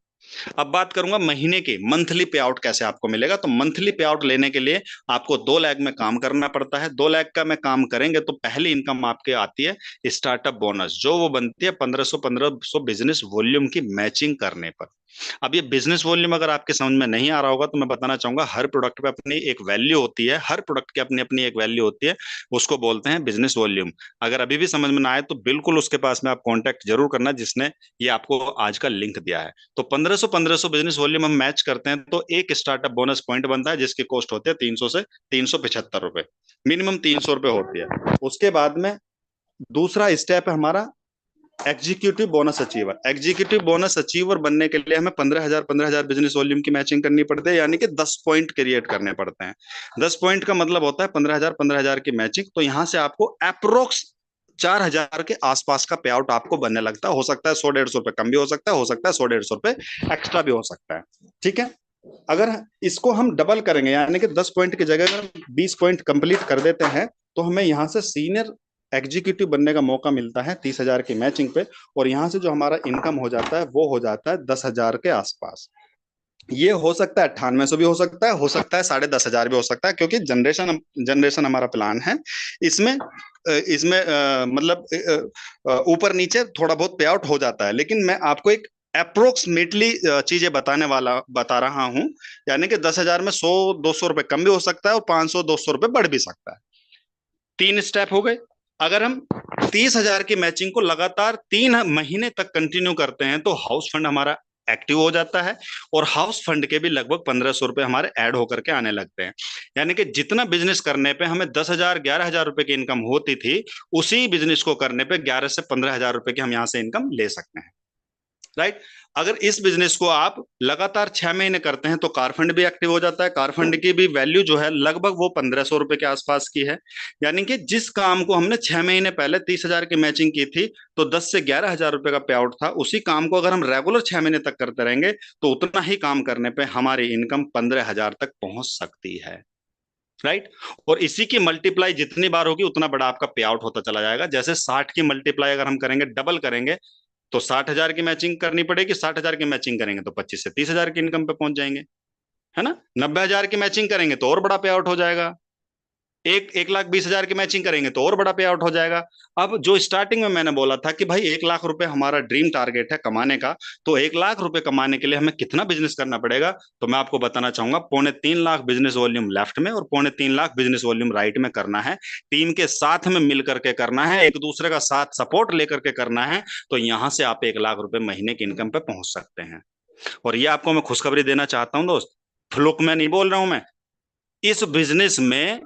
अब बात करूंगा महीने के मंथली पे आउट कैसे आपको मिलेगा। तो मंथली पे आउट लेने के लिए आपको 2 लाख में काम करना पड़ता है। 2 लाख का में काम करेंगे तो पहली इनकम आपके आती है स्टार्टअप बोनस, जो वो बनती है 1500 बिजनेस वॉल्यूम की मैचिंग करने पर। अब ये बिजनेस वॉल्यूम अगर आपके समझ में नहीं आ रहा होगा तो मैं बताना चाहूंगा, हर प्रोडक्ट पे अपनी एक वैल्यू होती है, हर प्रोडक्ट की अपनी अपनी एक वैल्यू होती है, उसको बोलते हैं बिजनेस वॉल्यूम। अगर अभी भी समझ में ना आए तो बिल्कुल उसके पास में आप कांटेक्ट जरूर करना जिसने ये आपको आज का लिंक दिया है। तो 1500 बिजनेस वॉल्यूम हम मैच करते हैं तो एक स्टार्टअप बोनस पॉइंट बनता है जिसकी कॉस्ट होती है 300 से 375 रुपए, मिनिमम 300 रुपए होती है। उसके बाद में दूसरा स्टेप है हमारा executive bonus achiever. Executive bonus achiever बनने के लिए हमें 15,000 बिजनेस वॉल्यूम की मैचिंग करनी पड़ती है, यानी कि 10 पॉइंट क्रिएट करने पड़ते हैं। 10 पॉइंट का मतलब होता है 15,000 की मैचिंग। तो यहां से आपको अप्रोक्स 4,000 के आसपास का पे आउट आपको बनने लगता है। हो सकता है 100-150 रुपए कम भी हो सकता है 100-150 रुपए एक्स्ट्रा भी हो सकता है। ठीक है। अगर इसको हम डबल करेंगे यानी कि 10 पॉइंट की जगह अगर 20 पॉइंट कंप्लीट कर देते हैं तो हमें यहाँ से सीनियर एग्जीक्यूटिव बनने का मौका मिलता है 30,000 की मैचिंग पे। और यहाँ से जो हमारा इनकम हो जाता है वो हो जाता है 10,000 के आसपास। ये हो सकता है 98 भी हो सकता है 10,500 भी हो सकता है, क्योंकि जनरेशन जनरेशन हमारा प्लान है। इसमें मतलब ऊपर नीचे थोड़ा बहुत पे आउट हो जाता है, लेकिन मैं आपको एक अप्रोक्सीमेटली चीजें बता रहा हूं। यानी कि 10,000 में 100-200 रुपए कम भी हो सकता है और 500-200 रुपए बढ़ भी सकता है। 3 स्टेप हो गए। अगर हम 30,000 की मैचिंग को लगातार 3 महीने तक कंटिन्यू करते हैं तो हाउस फंड हमारा एक्टिव हो जाता है और हाउस फंड के भी लगभग 1,500 रुपए हमारे ऐड होकर के आने लगते हैं। यानी कि जितना बिजनेस करने पे हमें 10,000 11,000 रुपए की इनकम होती थी, उसी बिजनेस को करने पे 11 से 15,000 रुपए की हम यहां से इनकम ले सकते हैं। राइट। अगर इस बिजनेस को आप लगातार 6 महीने करते हैं तो कार फंड भी एक्टिव हो जाता है। कार फंड की भी वैल्यू जो है लगभग वो 1,500 रुपए के आसपास की है। यानी कि जिस काम को हमने 6 महीने पहले 30,000 की मैचिंग की थी तो 10 से 11,000 रुपए का पे आउट था, उसी काम को अगर हम रेगुलर 6 महीने तक करते रहेंगे तो उतना ही काम करने पे हमारी इनकम 15,000 तक पहुंच सकती है। राइट। और इसी की मल्टीप्लाई जितनी बार होगी उतना बड़ा आपका पे आउट होता चला जाएगा। जैसे 60 की मल्टीप्लाई अगर हम करेंगे, डबल करेंगे, तो 60,000 की मैचिंग करनी पड़ेगी। 60,000 की मैचिंग करेंगे तो 25 से 30,000 की इनकम पे पहुंच जाएंगे, है ना। 90,000 की मैचिंग करेंगे तो और बड़ा पे आउट हो जाएगा। 1,20,000 की मैचिंग करेंगे तो और बड़ा पे आउट हो जाएगा। अब जो स्टार्टिंग में मैंने बोला था कि भाई 1 लाख रुपए हमारा ड्रीम टारगेट है कमाने का, तो 1 लाख रुपए कमाने के लिए हमें कितना बिजनेस करना पड़ेगा, तो मैं आपको बताना चाहूंगा 2.25 लाख बिजनेस वॉल्यूम लेफ्ट में और 2.25 लाख बिजनेस वॉल्यूम राइट में करना है। टीम के साथ में मिल करके करना है, एक दूसरे का साथ सपोर्ट लेकर के करना है। तो यहां से आप 1 लाख रुपए महीने की इनकम पे पहुंच सकते हैं। और ये आपको मैं खुशखबरी देना चाहता हूं दोस्त, फ्लुक में नहीं बोल रहा हूं मैं। इस बिजनेस में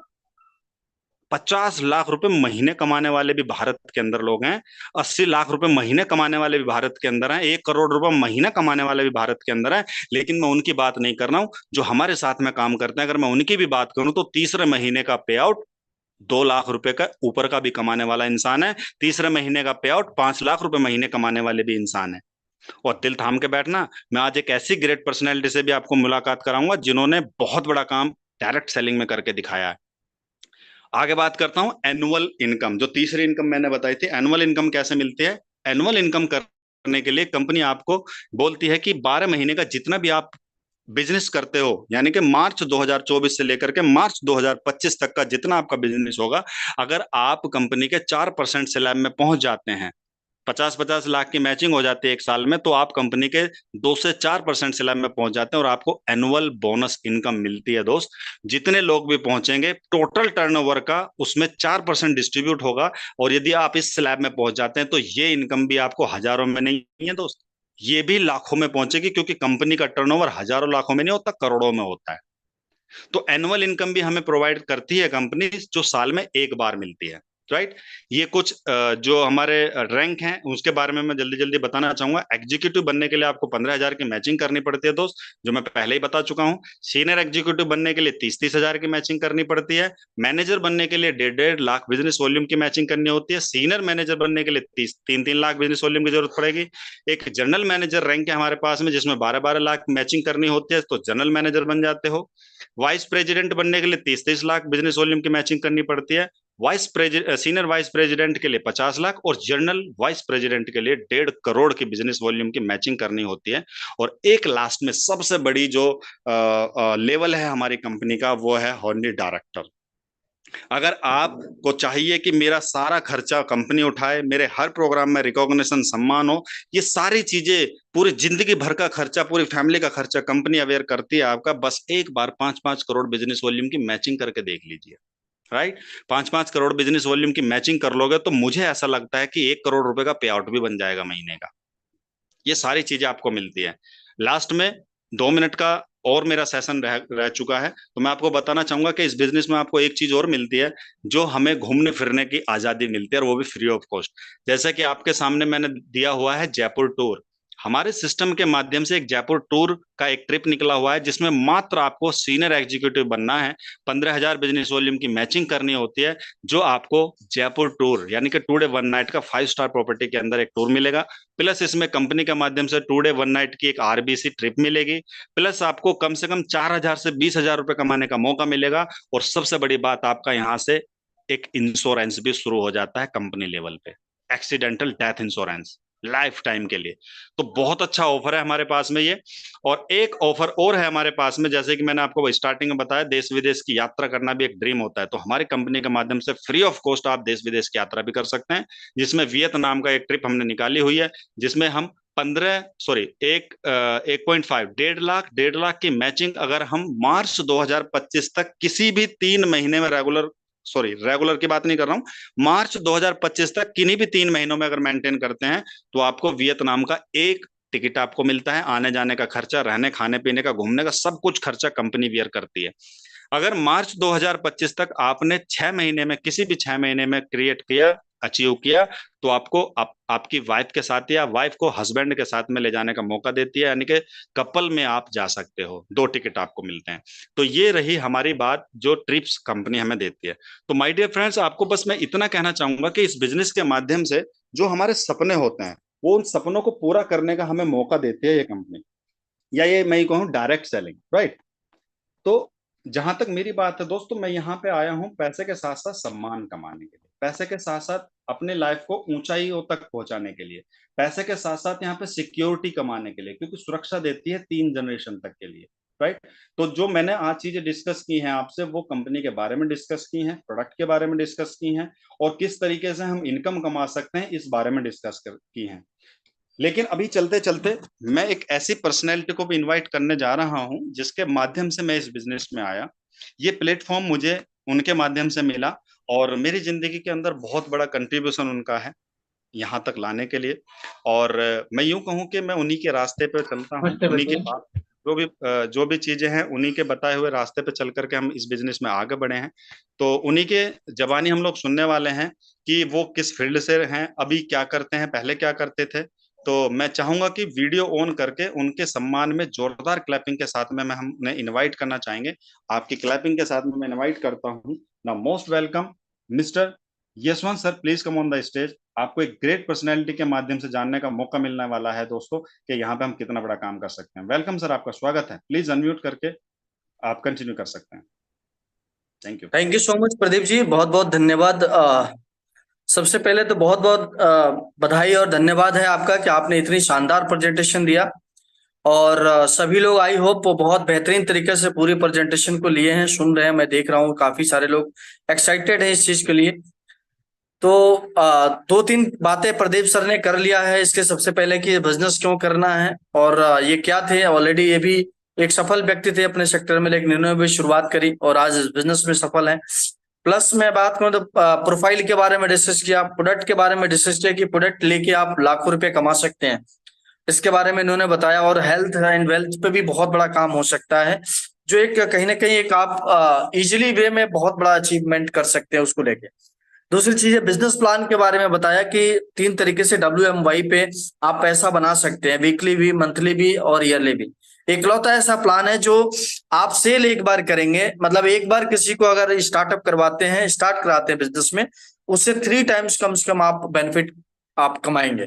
50 लाख रुपए महीने कमाने वाले भी भारत के अंदर लोग हैं। 80 लाख रुपए महीने कमाने वाले भी भारत के अंदर हैं। 1 करोड़ रुपए महीने कमाने वाले भी भारत के अंदर हैं। लेकिन मैं उनकी बात नहीं कर रहा हूं जो हमारे साथ में काम करते हैं। अगर मैं उनकी भी बात करूं तो तीसरे महीने का पे आउट 2 लाख रुपए का ऊपर का भी कमाने वाला इंसान है। तीसरे महीने का पे आउट 5 लाख रुपए महीने कमाने वाले भी इंसान है। और दिल थाम के बैठना, मैं आज एक ऐसी ग्रेट पर्सनैलिटी से भी आपको मुलाकात कराऊंगा जिन्होंने बहुत बड़ा काम डायरेक्ट सेलिंग में करके दिखाया है। आगे बात करता हूं एनुअल इनकम। जो तीसरी इनकम मैंने बताई थी, एनुअल इनकम कैसे मिलती है। एनुअल इनकम करने के लिए कंपनी आपको बोलती है कि 12 महीने का जितना भी आप बिजनेस करते हो, यानी कि मार्च 2024 से लेकर के मार्च 2025 तक का जितना आपका बिजनेस होगा, अगर आप कंपनी के 4% स्लैब में पहुंच जाते हैं, 50-50 लाख की मैचिंग हो जाती है एक साल में, तो आप कंपनी के 2 से 4% स्लैब में पहुंच जाते हैं और आपको एनुअल बोनस इनकम मिलती है दोस्त। जितने लोग भी पहुंचेंगे टोटल टर्नओवर का उसमें 4% डिस्ट्रीब्यूट होगा। और यदि आप इस स्लैब में पहुंच जाते हैं तो ये इनकम भी आपको हजारों में नहीं है दोस्त, ये भी लाखों में पहुंचेगी, क्योंकि कंपनी का टर्नओवर हजारों लाखों में नहीं होता, करोड़ों में होता है। तो एनुअल इनकम भी हमें प्रोवाइड करती है कंपनी, जो साल में एक बार मिलती है। राइट। ये कुछ जो हमारे रैंक हैं उसके बारे में मैं जल्दी जल्दी बताना चाहूंगा। एग्जीक्यूटिव बनने के लिए आपको 15,000 की मैचिंग करनी पड़ती है दोस्त, जो मैं पहले ही बता चुका हूं। सीनियर एग्जीक्यूटिव बनने के लिए 30-30 हजार की मैचिंग करनी पड़ती है। मैनेजर बनने के लिए 1.5-1.5 लाख बिजनेस वॉल्यूम की मैचिंग करनी होती है। सीनियर मैनेजर बनने के लिए 3-3 लाख बिजनेस वॉल्यूम की जरूरत पड़ेगी। एक जनरल मैनेजर रैंक है हमारे पास में जिसमें 12-12 लाख मैचिंग करनी होती है, तो जनरल मैनेजर बन जाते हो। वाइस प्रेसिडेंट बनने के लिए 30-30 लाख बिजनेस वॉल्यूम की मैचिंग करनी पड़ती है। सीनियर वाइस प्रेसिडेंट के लिए 50 लाख और जनरल वाइस प्रेसिडेंट के लिए 1.5 करोड़ की बिजनेस वॉल्यूम की मैचिंग करनी होती है। और एक लास्ट में सबसे बड़ी जो लेवल है हमारी कंपनी का, वो है हॉनरी डायरेक्टर। अगर आपको चाहिए कि मेरा सारा खर्चा कंपनी उठाए, मेरे हर प्रोग्राम में रिकॉग्निशन सम्मान हो, ये सारी चीजें पूरी जिंदगी भर का खर्चा, पूरी फैमिली का खर्चा कंपनी अवेयर करती है आपका, बस एक बार 5-5 करोड़ बिजनेस वॉल्यूम की मैचिंग करके देख लीजिए। राइट, 5-5 करोड़ बिजनेस वॉल्यूम की मैचिंग कर लोगे तो मुझे ऐसा लगता है कि 1 करोड़ रुपए का पे आउट भी बन जाएगा महीने का। ये सारी चीजें आपको मिलती है। लास्ट में 2 मिनट का और मेरा सेशन रह चुका है, तो मैं आपको बताना चाहूंगा कि इस बिजनेस में आपको एक चीज और मिलती है, जो हमें घूमने फिरने की आजादी मिलती है, और वो भी फ्री ऑफ कॉस्ट। जैसे कि आपके सामने मैंने दिया हुआ है जयपुर टूर। हमारे सिस्टम के माध्यम से एक जयपुर टूर का एक ट्रिप निकला हुआ है, जिसमें मात्र आपको सीनियर एग्जीक्यूटिव बनना है, 15,000 बिजनेस वॉल्यूम की मैचिंग करनी होती है, जो आपको जयपुर टूर यानी कि 2 डे 1 नाइट का 5 स्टार प्रॉपर्टी के अंदर एक टूर मिलेगा। प्लस इसमें कंपनी के माध्यम से 2 डे 1 नाइट की एक आरबीसी ट्रिप मिलेगी। प्लस आपको कम से कम 4,000 से 20,000 रुपए कमाने का मौका मिलेगा। और सबसे बड़ी बात, आपका यहाँ से एक इंश्योरेंस भी शुरू हो जाता है कंपनी लेवल पे, accidental death insurance life time के लिए। तो बहुत अच्छा ऑफर है हमारे पास में ये। और एक ऑफर और है हमारे पास में, जैसे कि मैंने आपको स्टार्टिंग में बताया, देश विदेश की यात्रा करना भी एक ड्रीम होता है, तो हमारी कंपनी के माध्यम से फ्री ऑफ कॉस्ट आप देश विदेश की यात्रा भी कर सकते हैं, जिसमें वियतनाम का एक ट्रिप हमने निकाली हुई है, जिसमें हम 1.5 की मैचिंग अगर हम मार्च 2025 तक किसी भी 3 महीने में रेगुलर की बात नहीं कर रहा हूं, मार्च 2025 तक किन्हीं भी 3 महीनों में अगर मेंटेन करते हैं, तो आपको वियतनाम का एक टिकट आपको मिलता है। आने जाने का खर्चा, रहने खाने पीने का, घूमने का, सब कुछ खर्चा कंपनी बियर करती है। अगर मार्च 2025 तक आपने 6 महीने में, किसी भी 6 महीने में क्रिएट किया, अचीव किया, तो आपको आपकी वाइफ के साथ या वाइफ को हस्बैंड के साथ में ले जाने का मौका देती है, यानी कि कपल में आप जा सकते हो, 2 टिकट आपको मिलते हैं। तो ये रही हमारी बात जो ट्रिप्स कंपनी हमें देती है। तो माय डियर फ्रेंड्स, आपको बस मैं इतना कहना चाहूंगा कि इस बिजनेस के माध्यम से जो हमारे सपने होते हैं, वो उन सपनों को पूरा करने का हमें मौका देती है ये कंपनी, या ये मैं कहूँ डायरेक्ट सेलिंग। राइट। तो जहां तक मेरी बात है दोस्तों, मैं यहाँ पे आया हूँ पैसे के साथ साथ सम्मान कमाने के लिए, पैसे के साथ साथ अपने लाइफ को ऊंचाइयों तक पहुंचाने के लिए, पैसे के साथ साथ यहाँ पे सिक्योरिटी कमाने के लिए, क्योंकि सुरक्षा देती है 3 जनरेशन तक के लिए। राइट। तो जो मैंने आज चीजें डिस्कस की हैं आपसे, वो कंपनी के बारे में डिस्कस की हैं, प्रोडक्ट के बारे में डिस्कस की हैं, और किस तरीके से हम इनकम कमा सकते हैं इस बारे में डिस्कस की हैं। लेकिन अभी चलते चलते मैं एक ऐसी पर्सनैलिटी को भी इनवाइट करने जा रहा हूं, जिसके माध्यम से मैं इस बिजनेस में आया। ये प्लेटफॉर्म मुझे उनके माध्यम से मिला, और मेरी जिंदगी के अंदर बहुत बड़ा कंट्रीब्यूशन उनका है यहाँ तक लाने के लिए। और मैं यूं कहूँ कि मैं उन्हीं के रास्ते पे चलता हूँ, उन्हीं की बात, जो भी चीजें हैं, उन्हीं के बताए हुए रास्ते पे चल करके हम इस बिजनेस में आगे बढ़े हैं। तो उन्हीं के जबानी हम लोग सुनने वाले हैं कि वो किस फील्ड से हैं, अभी क्या करते हैं, पहले क्या करते थे। तो मैं चाहूंगा कि वीडियो ऑन करके उनके सम्मान में जोरदार क्लैपिंग के साथ में हम उन्हें इनवाइट करना चाहेंगे। आपकी क्लैपिंग के साथ में मैं इनवाइट करता हूँ ना, most welcome mister Yashwant sir, please come on the stage. आपको एक ग्रेट पर्सनैलिटी के माध्यम से जानने का मौका मिलने वाला है दोस्तों, कि यहाँ पे हम कितना बड़ा काम कर सकते हैं। वेलकम सर, आपका स्वागत है। प्लीज अनम्यूट करके आप कंटिन्यू कर सकते हैं। Thank you. Thank you so much Pradeep ji, बहुत बहुत धन्यवाद। सबसे पहले तो बहुत बहुत बधाई और धन्यवाद है आपका कि आपने इतनी शानदार प्रेजेंटेशन दिया। और सभी लोग आई होप बहुत बेहतरीन तरीके से पूरी प्रेजेंटेशन को लिए हैं, सुन रहे हैं। मैं देख रहा हूँ काफी सारे लोग एक्साइटेड हैं इस चीज के लिए। तो 2-3 बातें प्रदीप सर ने कर लिया है इसके। सबसे पहले कि बिजनेस क्यों करना है और ये क्या थे। ऑलरेडी ये भी एक सफल व्यक्ति थे अपने सेक्टर में, लेकिन इन्होंने भी शुरुआत करी और आज इस बिजनेस में सफल है। प्लस मैं बात करूं तो प्रोफाइल के बारे में डिस्कस किया, प्रोडक्ट के बारे में डिस्कस किया कि प्रोडक्ट लेके आप लाखों रुपए कमा सकते हैं, इसके बारे में इन्होंने बताया। और हेल्थ एंड वेल्थ पे भी बहुत बड़ा काम हो सकता है, जो एक कहीं ना कहीं एक आप इजिली वे में बहुत बड़ा अचीवमेंट कर सकते हैं उसको लेके। दूसरी चीज है बिजनेस प्लान के बारे में बताया कि 3 तरीके से WMY पे आप पैसा बना सकते हैं, वीकली भी, मंथली भी और ईयरली भी। इकलौता ऐसा प्लान है जो आप सेल एक बार करेंगे, मतलब एक बार किसी को अगर स्टार्टअप करवाते हैं, स्टार्ट कराते हैं बिजनेस में, उससे 3 टाइम्स कम से कम आप बेनिफिट आप कमाएंगे।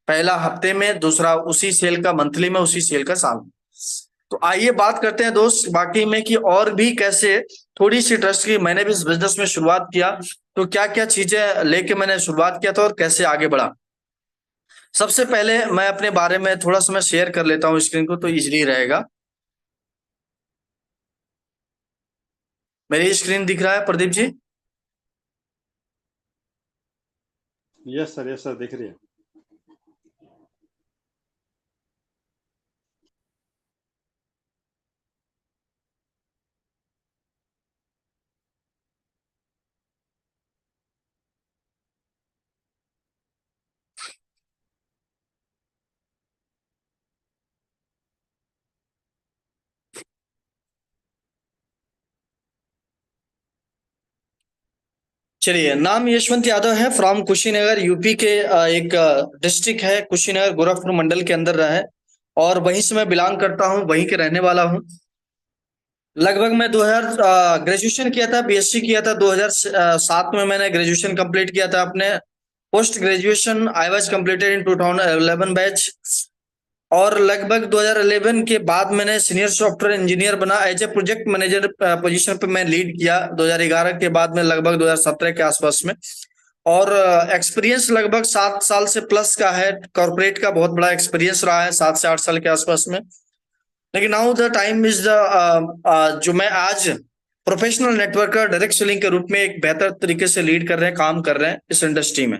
पहला हफ्ते में, दूसरा उसी सेल का मंथली में, उसी सेल का साल में। तो आइए बात करते हैं दोस्त बाकी में कि और भी कैसे थोड़ी सी ट्रस्ट की, मैंने भी इस बिजनेस में शुरुआत किया तो क्या क्या चीजें लेके मैंने शुरुआत किया था और कैसे आगे बढ़ा। सबसे पहले मैं अपने बारे में थोड़ा सा मैं शेयर कर लेता हूँ स्क्रीन को, तो इजीली रहेगा। मेरी स्क्रीन दिख रहा है प्रदीप जी? यस सर दिख रही है। चलिए, नाम यशवंत यादव है, फ्रॉम कुशीनगर, यूपी के एक डिस्ट्रिक्ट है कुशीनगर, गोरखपुर मंडल के अंदर रहा है, और वहीं से मैं बिलोंग करता हूँ, वहीं के रहने वाला हूँ। लगभग मैं 2000 ग्रेजुएशन किया था, बीएससी किया था 2007 में मैंने ग्रेजुएशन कंप्लीट किया था अपने। Post graduation I was completed in 2011 batch, और लगभग 2011 के बाद मैंने सीनियर सॉफ्टवेयर इंजीनियर बना, as a project manager position पे मैं लीड किया 2011 के बाद में, लगभग 2017 के आसपास में। और एक्सपीरियंस लगभग 7 साल से प्लस का है, कॉर्पोरेट का बहुत बड़ा एक्सपीरियंस रहा है 7 से 8 साल के आसपास में। लेकिन now the time is the जो मैं आज प्रोफेशनल नेटवर्कर डायरेक्ट सेलिंग के रूप में एक बेहतर तरीके से लीड कर रहे हैं, काम कर रहे हैं इस इंडस्ट्री में।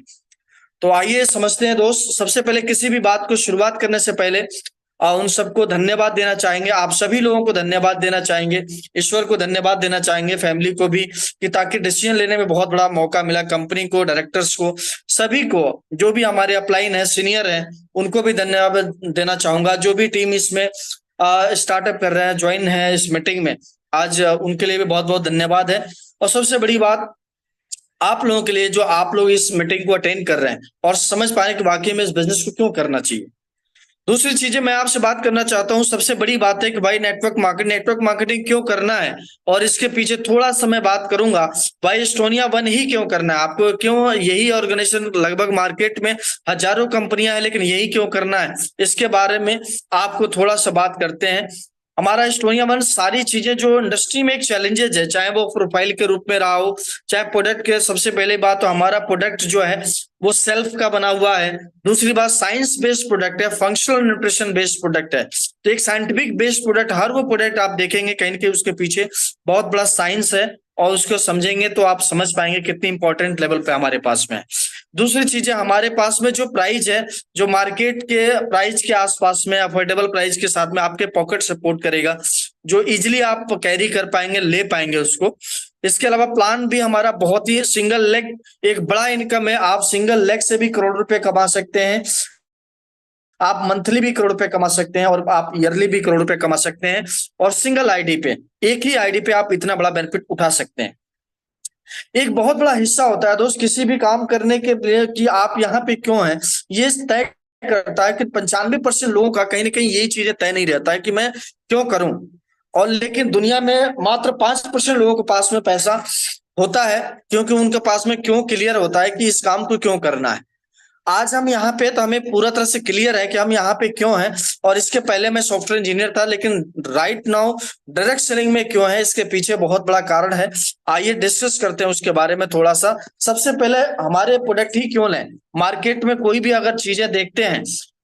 तो आइए समझते हैं दोस्त। सबसे पहले किसी भी बात को शुरुआत करने से पहले उन सबको धन्यवाद देना चाहेंगे, आप सभी लोगों को धन्यवाद देना चाहेंगे, ईश्वर को धन्यवाद देना चाहेंगे, फैमिली को भी, कि ताकि डिसीजन लेने में बहुत बड़ा मौका मिला, कंपनी को, डायरेक्टर्स को, सभी को, जो भी हमारे अपलाइन है, सीनियर हैं, उनको भी धन्यवाद देना चाहूंगा। जो भी टीम इसमें स्टार्टअप कर रहे हैं, ज्वाइन है इस मीटिंग में, आज उनके लिए भी बहुत बहुत धन्यवाद है। और सबसे बड़ी बात आप लोगों के लिए, जो आप लोग इस मीटिंग को अटेंड कर रहे हैं और समझ पाए कि वाकई में इस बिजनेस को क्यों करना चाहिए। दूसरी चीजें मैं आपसे बात करना चाहता हूं, सबसे बड़ी बात है कि भाई नेटवर्क मार्केटिंग क्यों करना है, और इसके पीछे थोड़ा सा मैं बात करूंगा, भाई एस्टोनिया वन ही क्यों करना है आपको, क्यों यही ऑर्गेनाइजेशन, लगभग मार्केट में हजारों कंपनियां हैं लेकिन यही क्यों करना है, इसके बारे में आपको थोड़ा सा बात करते हैं। हमारा एस्टोनिया वन सारी चीजें जो इंडस्ट्री में एक चैलेंजेस है, चाहे वो प्रोफाइल के रूप में रहा हो, चाहे प्रोडक्ट के, सबसे पहले बात तो हमारा प्रोडक्ट जो है वो सेल्फ का बना हुआ है। दूसरी बात, साइंस बेस्ड प्रोडक्ट है, फंक्शनल न्यूट्रिशन बेस्ड प्रोडक्ट है। तो एक साइंटिफिक बेस्ड प्रोडक्ट, हर वो प्रोडक्ट आप देखेंगे कहीं ना कहीं उसके पीछे बहुत बड़ा साइंस है, और उसको समझेंगे तो आप समझ पाएंगे कितनी इंपॉर्टेंट लेवल पे हमारे पास में है। दूसरी चीजें, हमारे पास में जो प्राइस है, जो मार्केट के प्राइस के आसपास में, अफोर्डेबल प्राइस के साथ में आपके पॉकेट सपोर्ट करेगा, जो इजिली आप कैरी कर पाएंगे, ले पाएंगे उसको। इसके अलावा प्लान भी हमारा बहुत ही सिंगल लेग, एक बड़ा इनकम है, आप सिंगल लेग से भी करोड़ रुपए कमा सकते हैं, आप मंथली भी करोड़ रुपए कमा सकते हैं, और आप ईयरली भी करोड़ रुपए कमा सकते हैं, और सिंगल आईडी पे, एक ही आईडी पे आप इतना बड़ा बेनिफिट उठा सकते हैं। एक बहुत बड़ा हिस्सा होता है दोस्त किसी भी काम करने के लिए कि आप यहाँ पे क्यों हैं, ये तय करता है कि 95% लोगों का कहीं ना कहीं यही चीजें तय नहीं रहता है कि मैं क्यों करूं। और लेकिन दुनिया में मात्र 5% लोगों के पास में पैसा होता है, क्योंकि उनके पास में क्यों क्लियर होता है कि इस काम को क्यों करना है। आज हम यहाँ पे, तो हमें पूरा तरह से क्लियर है कि हम यहाँ पे क्यों हैं, और इसके पहले मैं सॉफ्टवेयर इंजीनियर था, लेकिन राइट नाउ डायरेक्ट सेलिंग में क्यों है, इसके पीछे बहुत बड़ा कारण है। आइए डिस्कस करते हैं उसके बारे में थोड़ा सा। सबसे पहले हमारे प्रोडक्ट ही क्यों लें, मार्केट में कोई भी अगर चीजें देखते हैं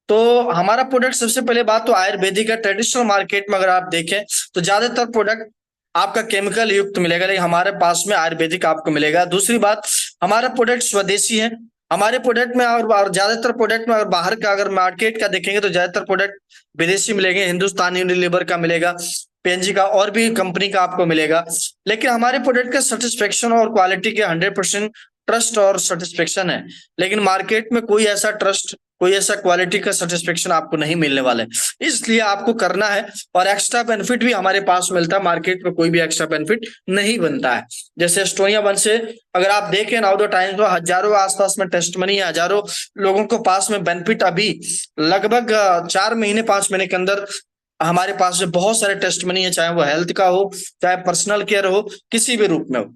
तो हमारा प्रोडक्ट, सबसे पहले बात तो आयुर्वेदिक है। ट्रेडिशनल मार्केट में अगर आप देखें तो ज्यादातर प्रोडक्ट आपका केमिकल युक्त मिलेगा, लेकिन हमारे पास में आयुर्वेदिक आपको मिलेगा। दूसरी बात, हमारा प्रोडक्ट स्वदेशी है। हमारे प्रोडक्ट में और ज्यादातर प्रोडक्ट में, अगर बाहर का, अगर मार्केट का देखेंगे तो ज्यादातर प्रोडक्ट विदेशी मिलेंगे, हिंदुस्तान यूनिलीवर का मिलेगा, पीएनजी का, और भी कंपनी का आपको मिलेगा। लेकिन हमारे प्रोडक्ट का सेटिस्फेक्शन और क्वालिटी के 100% ट्रस्ट और सेटिस्फेक्शन है, लेकिन मार्केट में कोई ऐसा ट्रस्ट, कोई ऐसा क्वालिटी का सेटिस्फेक्शन आपको नहीं मिलने वाला है। इसलिए आपको करना है, और एक्स्ट्रा बेनिफिट भी हमारे पास मिलता है, मार्केट में कोई भी एक्स्ट्रा बेनिफिट नहीं बनता है। जैसे एस्टोनिया वन से अगर आप देखें नाउ द टाइम, तो हजारों आसपास में टेस्ट मनी है, हजारों लोगों को पास में बेनिफिट अभी लगभग 4 महीने 5 महीने के अंदर हमारे पास में बहुत सारे टेस्ट मनी है, चाहे वो हेल्थ का हो, चाहे पर्सनल केयर हो, किसी भी रूप में हो।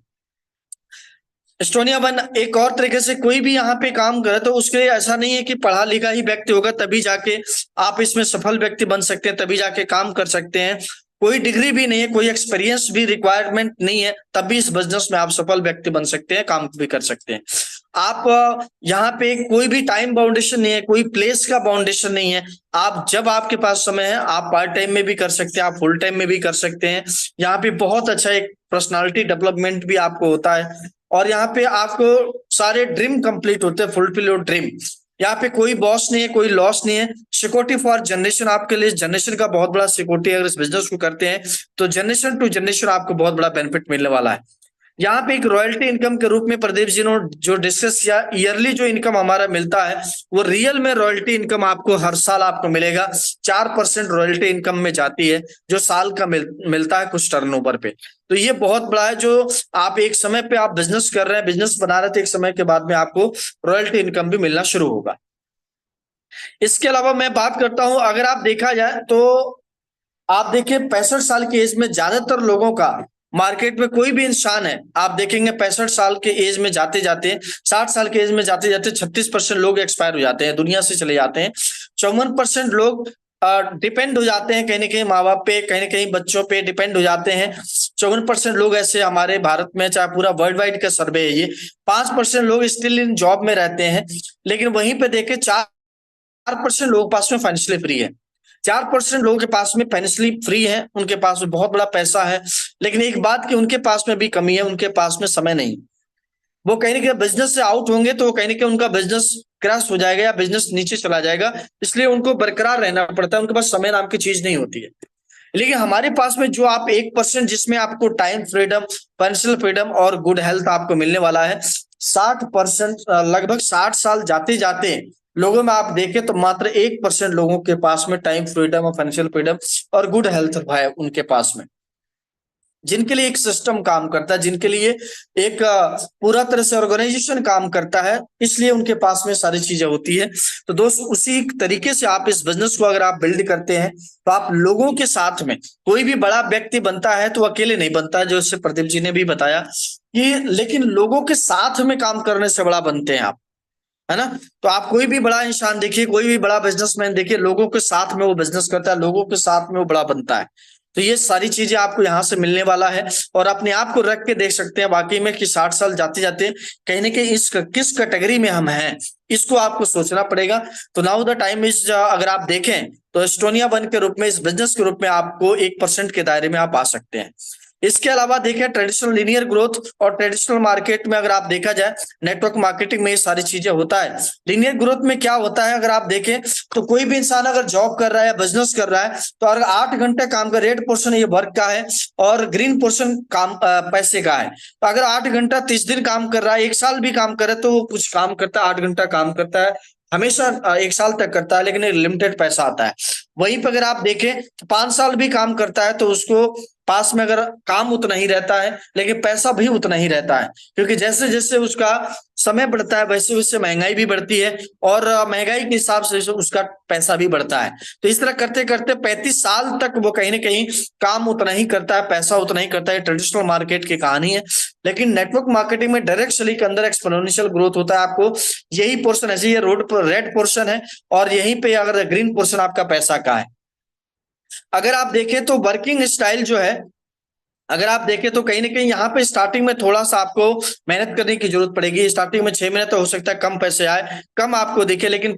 एस्टोनिया वन एक और तरीके से, कोई भी यहाँ पे काम करे तो उसके लिए ऐसा नहीं है कि पढ़ा लिखा ही व्यक्ति होगा तभी जाके आप इसमें सफल व्यक्ति बन सकते हैं, तभी जाके काम कर सकते हैं। कोई डिग्री भी नहीं है, कोई एक्सपीरियंस भी रिक्वायरमेंट नहीं है, तब भी इस बिजनेस में आप सफल व्यक्ति बन सकते हैं, काम भी कर सकते हैं। आप यहाँ पे कोई भी टाइम बाउंडेशन नहीं है, कोई प्लेस का बाउंडेशन नहीं है। आप जब आपके पास समय है, आप पार्ट टाइम में भी कर सकते हैं, आप फुल टाइम में भी कर सकते हैं। यहाँ पे बहुत अच्छा एक पर्सनालिटी डेवलपमेंट भी आपको होता है, और यहाँ पे आपको सारे ड्रीम कंप्लीट होते हैं, फुलफिल योर ड्रीम। यहाँ पे कोई बॉस नहीं है, कोई लॉस नहीं है। सिक्योरिटी फॉर जनरेशन आपके लिए, जनरेशन का बहुत बड़ा सिक्योरिटी, अगर इस बिजनेस को करते हैं तो जनरेशन टू जनरेशन आपको बहुत बड़ा बेनिफिट मिलने वाला है। यहाँ पे एक रॉयल्टी इनकम के रूप में प्रदीप जी ने जो डिस्कस किया, ईयरली जो इनकम हमारा मिलता है वो रियल में रॉयल्टी इनकम आपको हर साल आपको मिलेगा। 4% रॉयल्टी इनकम में जाती है, जो साल का मिलता है कुछ टर्नओवर पे। तो ये बहुत बड़ा है, जो आप एक समय पे आप बिजनेस कर रहे हैं, बिजनेस बना रहे थे, एक समय के बाद में आपको रॉयल्टी इनकम भी मिलना शुरू होगा। इसके अलावा मैं बात करता हूं, अगर आप देखा जाए तो आप देखिए 65 साल की एज में ज्यादातर लोगों का, मार्केट में कोई भी इंसान है आप देखेंगे 65 साल के एज में जाते जाते, 60 साल के एज में जाते जाते 36% लोग एक्सपायर हो जाते हैं, दुनिया से चले जाते हैं। 54% लोग डिपेंड हो जाते हैं कहीं ना कहीं माँ बाप पे, कहीं ना कहीं बच्चों पे डिपेंड हो जाते हैं। 54% लोग ऐसे हमारे भारत में, चाहे पूरा वर्ल्ड वाइड का सर्वे है ये। 5% लोग स्टिल इन जॉब में रहते हैं, लेकिन वहीं पे देखे 4% लोगों के पास में फाइनेंशियली फ्री है। 4% लोगों के पास में फाइनेंशियली फ्री है, उनके पास में बहुत बड़ा पैसा है, लेकिन एक बात कि उनके पास में भी कमी है, उनके पास में समय नहीं। वो कहीं ना कहीं बिजनेस से आउट होंगे तो कहीं ना कहीं उनका बिजनेस क्रैश हो जाएगा या बिजनेस नीचे चला जाएगा, इसलिए उनको बरकरार रहना पड़ता है, उनके पास समय नाम की चीज नहीं होती है। लेकिन हमारे पास में जो आप 1% जिसमें आपको टाइम फ्रीडम, फाइनेंशियल फ्रीडम और गुड हेल्थ आपको मिलने वाला है। 60%, लगभग 60 साल जाते जाते लोगों में आप देखें तो मात्र 1% लोगों के पास में टाइम फ्रीडम और फाइनेंशियल फ्रीडम और गुड हेल्थ है उनके पास में, जिनके लिए एक सिस्टम काम करता है, जिनके लिए एक पूरा तरह से ऑर्गेनाइजेशन काम करता है, इसलिए उनके पास में सारी चीजें होती है। तो दोस्त, उसी तरीके से आप इस बिजनेस को अगर आप बिल्ड करते हैं तो आप लोगों के साथ में, कोई भी बड़ा व्यक्ति बनता है तो अकेले नहीं बनता है, जो इससे प्रदीप जी ने भी बताया कि, लेकिन लोगों के साथ में काम करने से बड़ा बनते हैं आप, है ना। तो आप कोई भी बड़ा इंसान देखिए, कोई भी बड़ा बिजनेसमैन देखिए, लोगों के साथ में वो बिजनेस करता है, लोगों के साथ में वो बड़ा बनता है। तो ये सारी चीजें आपको यहाँ से मिलने वाला है, और अपने आप को रख के देख सकते हैं वाकई में कि 60 साल जाते जाते कहीं ना कहीं इस किस कैटेगरी में हम हैं, इसको आपको सोचना पड़ेगा। तो नाउ द टाइम इज, अगर आप देखें तो एस्टोनिया 1 के रूप में, इस बिजनेस के रूप में आपको 1% के दायरे में आप आ सकते हैं। इसके अलावा देखिए ट्रेडिशनल लीनियर ग्रोथ और ट्रेडिशनल मार्केट में अगर आप देखा जाए, नेटवर्क मार्केटिंग में ये सारी चीजें होता है। लीनियर ग्रोथ में क्या होता है, अगर आप देखें तो कोई भी इंसान अगर जॉब कर रहा है या बिजनेस कर रहा है तो अगर 8 घंटे काम का रेड पोर्शन ये वर्क का है और ग्रीन पोर्शन काम पैसे का है। तो अगर 8 घंटा 30 दिन काम कर रहा है, 1 साल भी काम करे तो वो कुछ काम करता है, 8 घंटा काम करता है, हमेशा 1 साल तक करता है, लेकिन लिमिटेड पैसा आता है। वहीं पर अगर आप देखें तो 5 साल भी काम करता है तो उसको पास में अगर काम उतना ही रहता है, लेकिन पैसा भी उतना ही रहता है, क्योंकि जैसे जैसे उसका समय बढ़ता है वैसे वैसे महंगाई भी बढ़ती है, और महंगाई के हिसाब से उसका पैसा भी बढ़ता है। तो इस तरह करते करते 35 साल तक वो कहीं ना कहीं काम उतना ही करता है, पैसा उतना ही करता है। ट्रेडिशनल मार्केट की कहानी है। लेकिन नेटवर्क मार्केटिंग में डायरेक्ट सेलिंग के अंदर एक्सपोनेंशियल ग्रोथ होता है। आपको यही पोर्शन, ऐसे ये रोड पर रेड पोर्शन है और यहीं पे अगर ग्रीन पोर्शन आपका पैसा का है। अगर आप देखें तो वर्किंग स्टाइल जो है, अगर आप देखें तो कहीं ना कहीं यहाँ पे स्टार्टिंग में थोड़ा सा आपको मेहनत करने की जरूरत पड़ेगी। स्टार्टिंग में 6 महीने तो हो सकता है कम पैसे आए, कम आपको दिखे, लेकिन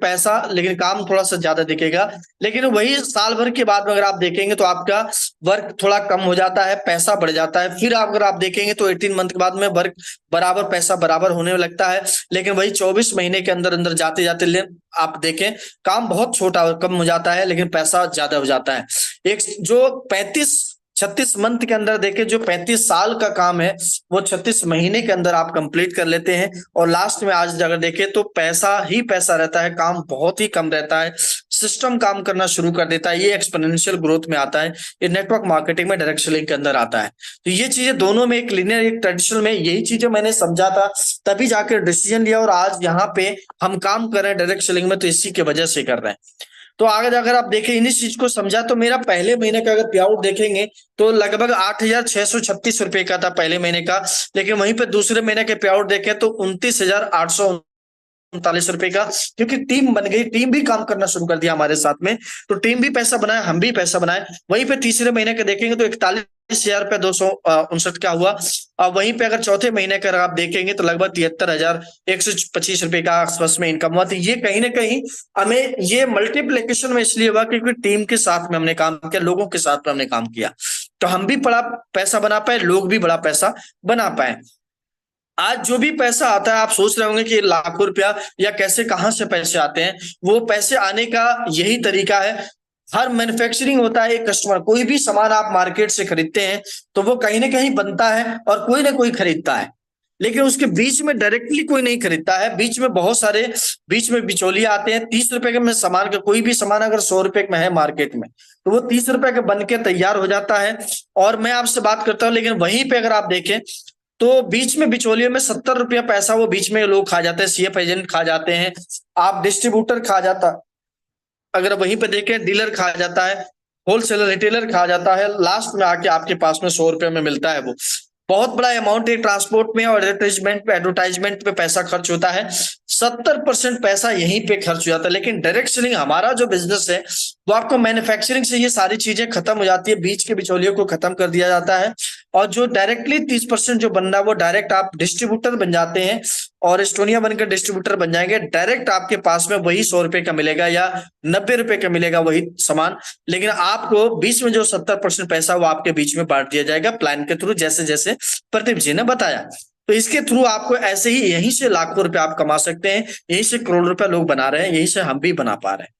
काम थोड़ा सा ज्यादा दिखेगा। लेकिन वही साल भर के बाद में अगर आप देखेंगे तो आपका वर्क थोड़ा कम हो जाता है, पैसा बढ़ जाता है। फिर अगर आप देखेंगे तो 18 मंथ के बाद में वर्क बराबर, पैसा बराबर होने लगता है। लेकिन वही 24 महीने के अंदर अंदर जाते जाते आप देखें काम बहुत छोटा कम हो जाता है, लेकिन पैसा ज्यादा हो जाता है। एक जो 36 मंथ के अंदर देखें, जो 35 साल का काम है वो 36 महीने के अंदर आप कंप्लीट कर लेते हैं। और लास्ट में आज अगर देखें तो पैसा ही पैसा रहता है, काम बहुत ही कम रहता है, सिस्टम काम करना शुरू कर देता है। ये एक्सपोनेंशियल ग्रोथ में आता है, ये नेटवर्क मार्केटिंग में डायरेक्ट सेलिंग के अंदर आता है। तो ये चीजें दोनों में, एक लीनियर एक ट्रेडिशनल में, यही चीजें मैंने समझा था, तभी जाकर डिसीजन लिया और आज यहाँ पे हम काम कर रहे हैं डायरेक्ट सेलिंग में, तो इसी की वजह से कर रहे हैं। तो आगे अगर आप देखें इन्हीं चीज को समझा तो मेरा पहले महीने का अगर पे आउट देखेंगे तो लगभग 8,636 रुपए का था पहले महीने का। लेकिन वहीं पे दूसरे महीने के पे आउट देखें तो 29,800 ₹39 का, क्योंकि टीम बन गई, टीम भी काम करना शुरू कर दिया हमारे साथ में, तो टीम भी पैसा बनाए, हम भी पैसा बनाए। वहीं पे तीसरे महीने का देखेंगे तो 41,259 का हुआ। अब वहीं पे अगर चौथे महीने का आप देखेंगे तो लगभग ₹73,125 का आसपास में इनकम हुआ। तो ये कहीं ना कहीं हमें ये मल्टीप्लिकेशन में इसलिए हुआ क्योंकि टीम के साथ में हमने काम किया, लोगों के साथ में हमने काम किया, तो हम भी बड़ा पैसा बना पाए, लोग भी बड़ा पैसा बना पाए। आज जो भी पैसा आता है, आप सोच रहे होंगे कि लाखों रुपया या कैसे, कहां से पैसे आते हैं, वो पैसे आने का यही तरीका है। हर मैन्युफैक्चरिंग होता है, एक कस्टमर, कोई भी सामान आप मार्केट से खरीदते हैं तो वो कहीं ना कहीं बनता है और कोई ना कोई खरीदता है, लेकिन उसके बीच में डायरेक्टली कोई नहीं खरीदता है। बीच में बहुत सारे बीच में बिचौलिए आते हैं। ₹30 के में सामान का, कोई भी सामान अगर ₹100 में है मार्केट में, तो वो ₹30 के बन के तैयार हो जाता है और मैं आपसे बात करता हूँ। लेकिन वहीं पे अगर आप देखें तो बीच में बिचौलियों में ₹70 पैसा वो बीच में लोग खा जाते हैं, सीएफ एजेंट खा जाते हैं, आप डिस्ट्रीब्यूटर खा जाता, अगर वहीं पे देखें डीलर खा जाता है, होलसेलर रिटेलर खा जाता है, लास्ट में आके आपके पास में ₹100 में मिलता है। वो बहुत बड़ा अमाउंट है। ट्रांसपोर्ट में और एडवर्टाइजमेंट पे पैसा खर्च होता है, 70% पैसा यहीं पे खर्च हो जाता है। लेकिन डायरेक्ट सेलिंग हमारा जो बिजनेस है वो आपको मैन्युफैक्चरिंग से ये सारी चीजें खत्म हो जाती है, बीच के बिचौलियों को खत्म कर दिया जाता है और जो डायरेक्टली 30% जो बनना है वो डायरेक्ट आप डिस्ट्रीब्यूटर बन जाते हैं और एस्टोनिया बनकर डिस्ट्रीब्यूटर बन जाएंगे। डायरेक्ट आपके पास में वही ₹100 का मिलेगा या ₹90 का मिलेगा वही सामान, लेकिन आपको बीच में जो 70% पैसा वो आपके बीच में बांट दिया जाएगा प्लान के थ्रू, जैसे जैसे प्रदीप जी ने बताया। तो इसके थ्रू आपको ऐसे ही यहीं से लाखों रुपए आप कमा सकते हैं, यहीं से करोड़ रुपए लोग बना रहे हैं, यहीं से हम भी बना पा रहे हैं।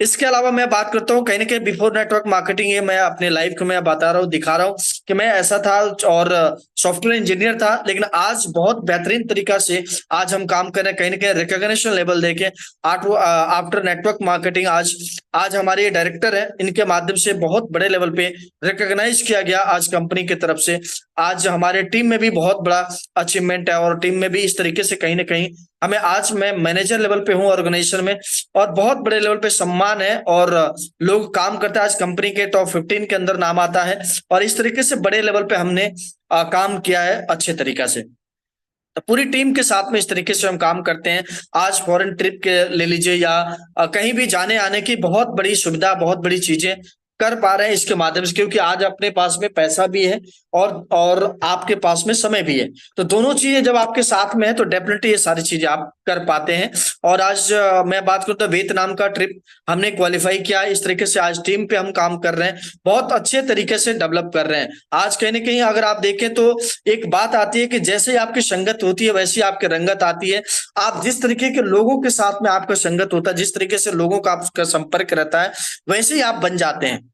इसके अलावा मैं बात करता हूँ कहीं ना कहीं बिफोर नेटवर्क मार्केटिंग, ये मैं अपने लाइफ को मैं बता रहा हूँ, दिखा रहा हूँ कि मैं ऐसा था और सॉफ्टवेयर इंजीनियर था, लेकिन आज बहुत बेहतरीन तरीका से आज हम काम कर रहे हैं। कहीं ना कहीं रिकॉग्निशन लेवल देके आफ्टर नेटवर्क मार्केटिंग आज हमारे ये डायरेक्टर है, इनके माध्यम से बहुत बड़े लेवल पे रिकॉग्नाइज किया गया आज कंपनी की तरफ से। आज हमारे टीम में भी बहुत बड़ा अचीवमेंट है और टीम में भी इस तरीके से कहीं ना कहीं हमें, आज मैं मैनेजर लेवल पे हूँ ऑर्गेनाइजेशन में और बहुत बड़े लेवल पे सम्मान है और लोग काम करते हैं। आज कंपनी के टॉप 15 के अंदर नाम आता है और इस तरीके से बड़े लेवल पे हमने काम किया है अच्छे तरीका से। तो पूरी टीम के साथ में इस तरीके से हम काम करते हैं। आज फॉरेन ट्रिप के ले लीजिए या कहीं भी जाने आने की बहुत बड़ी सुविधा, बहुत बड़ी चीजें कर पा रहे हैं इसके माध्यम से, क्योंकि आज अपने पास में पैसा भी है और आपके पास में समय भी है। तो दोनों चीजें जब आपके साथ में है तो डेफिनेटली ये सारी चीजें आप कर पाते हैं। और आज मैं बात करूं तो वियतनाम का ट्रिप हमने क्वालिफाई किया। इस तरीके से आज टीम पे हम काम कर रहे हैं, बहुत अच्छे तरीके से डेवलप कर रहे हैं। आज कहीं ना कहीं अगर आप देखें तो एक बात आती है कि जैसे आपकी संगत होती है वैसी आपकी रंगत आती है। आप जिस तरीके के लोगों के साथ में आपका संगत होता है, जिस तरीके से लोगों का आपका संपर्क रहता है, वैसे ही आप बन जाते हैं।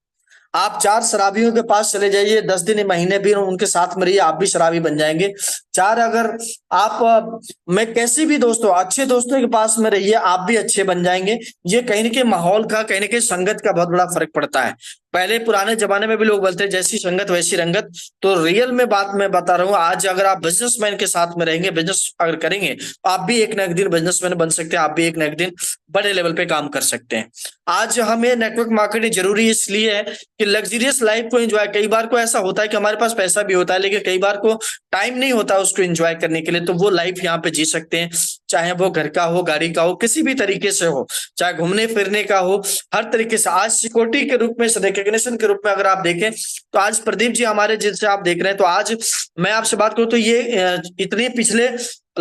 आप 4 शराबियों के पास चले जाइए, 10 दिन महीने भी उनके साथ में रहिए, आप भी शराबी बन जाएंगे। 4 अगर आप मैं कैसे भी दोस्तों, अच्छे दोस्तों के पास में रहिए, आप भी अच्छे बन जाएंगे। ये कहीं ना कहीं माहौल का, कहीं ना कहीं संगत का बहुत बड़ा फर्क पड़ता है। पहले पुराने जमाने में भी लोग बोलते हैं जैसी संगत वैसी रंगत, तो रियल में बात मैं बता रहा हूँ। आज अगर आप बिजनेसमैन के साथ में रहेंगे, बिजनेस अगर करेंगे तो आप भी एक न एक दिन बिजनेसमैन बन सकते हैं, आप भी एक न एक दिन बड़े लेवल पे काम कर सकते हैं। आज हमें नेटवर्क मार्केटिंग जरूरी इसलिए है कि लग्जरियस लाइफ को एंजॉय, कई बार को ऐसा होता है कि हमारे पास पैसा भी होता है लेकिन कई बार को टाइम नहीं होता उसको एंजॉय करने के लिए, तो वो लाइफ यहाँ पे जी सकते हैं, चाहे वो घर का हो, गाड़ी का हो, किसी भी तरीके से हो, चाहे घूमने फिरने का हो, हर तरीके से। आज सिक्योरिटी के रूप में, रिकॉग्निशन के रूप में अगर आप देखें तो आज प्रदीप जी हमारे जिनसे आप देख रहे हैं, तो आज मैं आपसे बात करूं तो ये इतने पिछले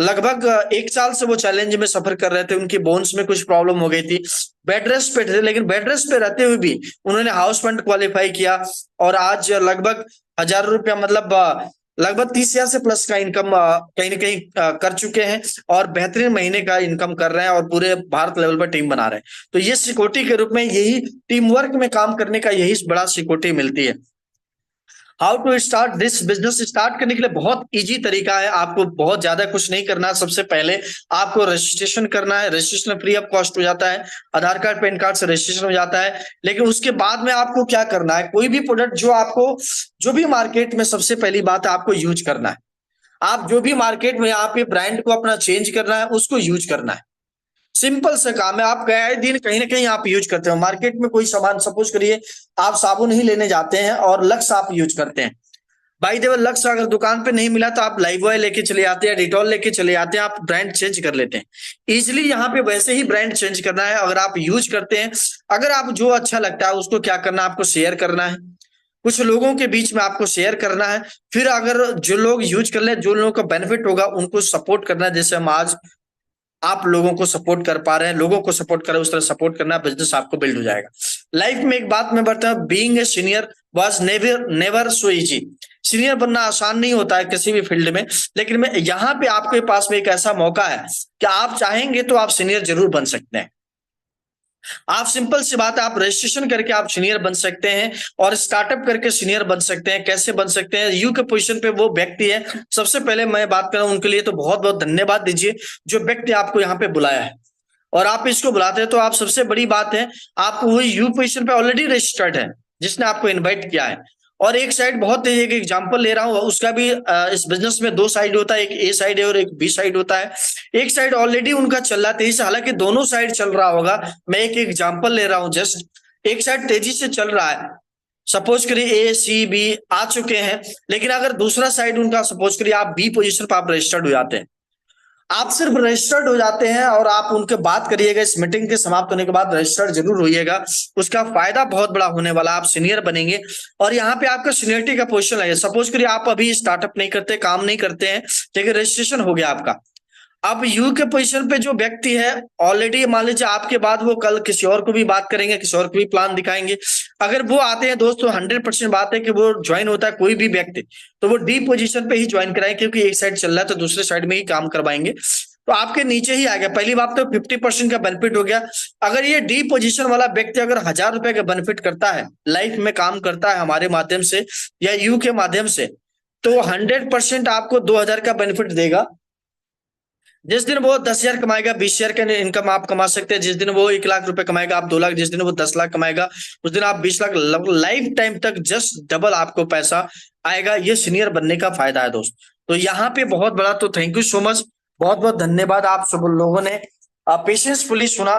लगभग 1 साल से वो चैलेंज में सफर कर रहे थे। उनकी बोन्स में कुछ प्रॉब्लम हो गई थी, बेड रेस्ट पे थे, लेकिन बेड रेस्ट पे रहते हुए भी उन्होंने हाउस फंड क्वालिफाई किया और आज लगभग ₹1000 मतलब लगभग 30,000 से प्लस का इनकम कहीं ना कहीं कर चुके हैं और बेहतरीन महीने का इनकम कर रहे हैं और पूरे भारत लेवल पर टीम बना रहे हैं। तो ये सिक्योरिटी के रूप में, यही टीम वर्क में काम करने का यही बड़ा सिक्योरिटी मिलती है। How to start this business, start करने के लिए बहुत इजी तरीका है, आपको बहुत ज्यादा कुछ नहीं करना है। सबसे पहले आपको रजिस्ट्रेशन करना है, रजिस्ट्रेशन फ्री ऑफ कॉस्ट हो जाता है, आधार कार्ड पैन कार्ड से रजिस्ट्रेशन हो जाता है। लेकिन उसके बाद में आपको क्या करना है, कोई भी प्रोडक्ट जो भी मार्केट में, सबसे पहली बात है आपको यूज करना है। आप जो भी मार्केट में यहाँ पे ब्रांड को अपना चेंज करना है, उसको यूज करना है। सिंपल सा काम है, आप कई दिन कहीं ना कहीं आप यूज करते हो मार्केट में कोई सामान, सपोज करिए आप साबुन ही लेने जाते हैं और लक्स आप यूज करते हैं। बाई द वे लक्स अगर दुकान पे नहीं मिला तो आप लाइव बॉय लेके चले आते हैं, डिटॉल लेके चले आते हैं, आप ब्रांड चेंज कर लेते हैं इजिली। यहाँ पे वैसे ही ब्रांड चेंज करना है। अगर आप यूज करते हैं, अगर आप जो अच्छा लगता है उसको क्या करना है, आपको शेयर करना है, कुछ लोगों के बीच में आपको शेयर करना है। फिर अगर जो लोग यूज कर ले, जो लोगों का बेनिफिट होगा उनको सपोर्ट करना है। जैसे हम आज आप लोगों को सपोर्ट कर पा रहे हैं, लोगों को सपोर्ट कर रहे हैं, उस तरह सपोर्ट करना, बिजनेस आपको बिल्ड हो जाएगा। लाइफ में एक बात मैं बताता हूं, being a senior was never never so easy. Senior बनना आसान नहीं होता है किसी भी फील्ड में, लेकिन मैं यहाँ पे आपके पास में एक ऐसा मौका है कि आप चाहेंगे तो आप सीनियर जरूर बन सकते हैं। आप सिंपल सी बात है, आप रजिस्ट्रेशन करके आप सीनियर बन सकते हैं और स्टार्टअप करके सीनियर बन सकते हैं। कैसे बन सकते हैं? यू के पोजीशन पे वो व्यक्ति है, सबसे पहले मैं बात कर रहा हूं उनके लिए तो बहुत बहुत धन्यवाद दीजिए जो व्यक्ति आपको यहाँ पे बुलाया है। और आप इसको बुलाते हैं तो आप सबसे बड़ी बात है, आप वो यू पोजीशन पे ऑलरेडी रजिस्टर्ड है जिसने आपको इन्वाइट किया है। और एक साइड बहुत एक एग्जांपल ले रहा हूं, उसका भी इस बिजनेस में दो साइड होता है, एक ए साइड है और एक बी साइड होता है। एक साइड ऑलरेडी उनका चल रहा है तेजी से, हालांकि दोनों साइड चल रहा होगा, मैं एक एग्जांपल ले रहा हूं जस्ट। एक साइड तेजी से चल रहा है, सपोज करिए ए सी बी आ चुके हैं, लेकिन अगर दूसरा साइड उनका सपोज करिए आप बी पोजीशन पर आप रजिस्टर्ड हो जाते हैं, आप सिर्फ रजिस्टर्ड हो जाते हैं और आप उनके बात करिएगा, इस मीटिंग के समाप्त होने के बाद रजिस्टर्ड जरूर होइएगा, उसका फायदा बहुत बड़ा होने वाला, आप सीनियर बनेंगे। और यहाँ पे आपका सीनियरिटी का पोजीशन लगेगा। सपोज करिए आप अभी स्टार्टअप नहीं करते, काम नहीं करते हैं, लेकिन रजिस्ट्रेशन हो गया आपका। अब यू के पोजीशन पे जो व्यक्ति है ऑलरेडी, मान लीजिए आपके बाद वो कल किसी और को भी बात करेंगे, किसी और को भी प्लान दिखाएंगे, अगर वो आते हैं दोस्तों 100% बात है कि वो ज्वाइन होता है कोई भी व्यक्ति, तो वो डी पोजीशन पे ही ज्वाइन कराएं, क्योंकि एक साइड चल रहा है तो दूसरे साइड में ही काम करवाएंगे, तो आपके नीचे ही आ गया। पहली बात तो 50% का बेनिफिट हो गया। अगर ये डी पोजीशन वाला व्यक्ति अगर 1000 रुपए का बेनिफिट करता है, लाइफ में काम करता है हमारे माध्यम से या यू के माध्यम से, तो 100% आपको 2000 का बेनिफिट देगा। जिस दिन वो 10,000 कमाएगा, 20,000 का इनकम आप कमा सकते हैं। जिस दिन वो 1 लाख रुपए कमाएगा आप 2 लाख, जिस दिन वो 10 लाख कमाएगा उस दिन आप 20 लाख, लाइफ टाइम तक जस्ट डबल आपको पैसा आएगा। ये सीनियर बनने का फायदा है दोस्त। तो यहाँ पे बहुत बड़ा तो थैंक यू सो मच, बहुत बहुत धन्यवाद। आप सब लोगों ने पेशेंसफुली सुना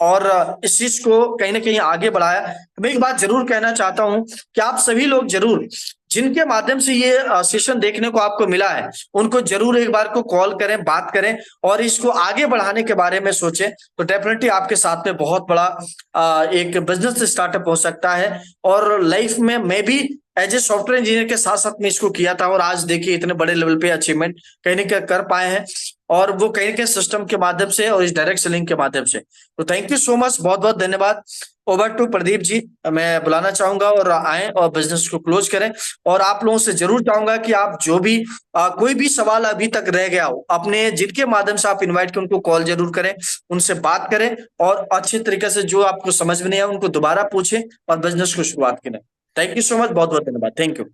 और इस चीज को कहीं ना कहीं आगे बढ़ाया। मैं एक बात जरूर कहना चाहता हूं कि आप सभी लोग जरूर, जिनके माध्यम से ये सेशन देखने को आपको मिला है, उनको जरूर एक बार को कॉल करें, बात करें और इसको आगे बढ़ाने के बारे में सोचें, तो डेफिनेटली आपके साथ में बहुत बड़ा एक बिजनेस स्टार्टअप हो सकता है। और लाइफ में मैं भी एज ए सॉफ्टवेयर इंजीनियर के साथ साथ में इसको किया था और आज देखिए इतने बड़े लेवल पे अचीवमेंट कहीं ना कहीं कर पाए हैं, और वो कहीं ना कहीं सिस्टम के माध्यम से और इस डायरेक्ट सेलिंग के माध्यम से। तो थैंक यू सो मच, बहुत बहुत धन्यवाद। ओवर टू प्रदीप जी, मैं बुलाना चाहूंगा और आए और बिजनेस को क्लोज करें। और आप लोगों से जरूर चाहूंगा कि आप जो भी कोई भी सवाल अभी तक रह गया हो, अपने जिनके माध्यम से आप इनवाइट करें उनको कॉल जरूर करें, उनसे बात करें और अच्छे तरीके से जो आपको समझ में नहीं आया उनको दोबारा पूछें और बिजनेस को शुरुआत करें। थैंक यू सो मच, बहुत बहुत धन्यवाद। Thank you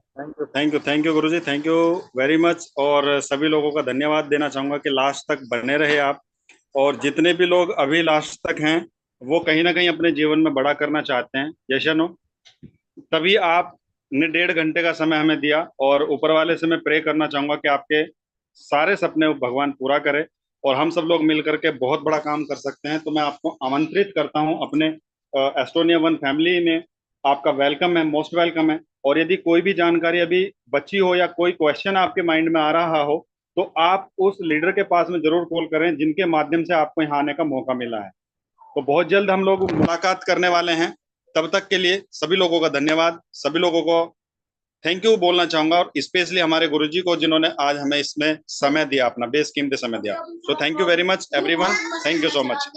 thank you Guruji, thank you very much. और सभी लोगों का धन्यवाद देना चाहूंगा कि लास्ट तक बने रहे आप, और जितने भी लोग अभी लास्ट तक हैं वो कहीं ना कहीं अपने जीवन में बड़ा करना चाहते हैं, जैसे नो, तभी आपने 1.5 घंटे का समय हमें दिया। और ऊपर वाले से मैं प्रे करना चाहूंगा कि आपके सारे सपने भगवान पूरा करे और हम सब लोग मिलकर के बहुत बड़ा काम कर सकते हैं। तो मैं आपको आमंत्रित करता हूं अपने एस्टोनिया वन फैमिली में, आपका वेलकम है, मोस्ट वेलकम है। और यदि कोई भी जानकारी अभी बची हो या कोई क्वेश्चन आपके माइंड में आ रहा हो, तो आप उस लीडर के पास में जरूर कॉल करें जिनके माध्यम से आपको यहाँ आने का मौका मिला है। तो बहुत जल्द हम लोग मुलाकात करने वाले हैं, तब तक के लिए सभी लोगों का धन्यवाद, सभी लोगों को थैंक यू बोलना चाहूंगा, और स्पेशली हमारे गुरुजी को जिन्होंने आज हमें इसमें समय दिया, अपना बेशकीमती समय दिया। So thank you very much everyone, thank you so much.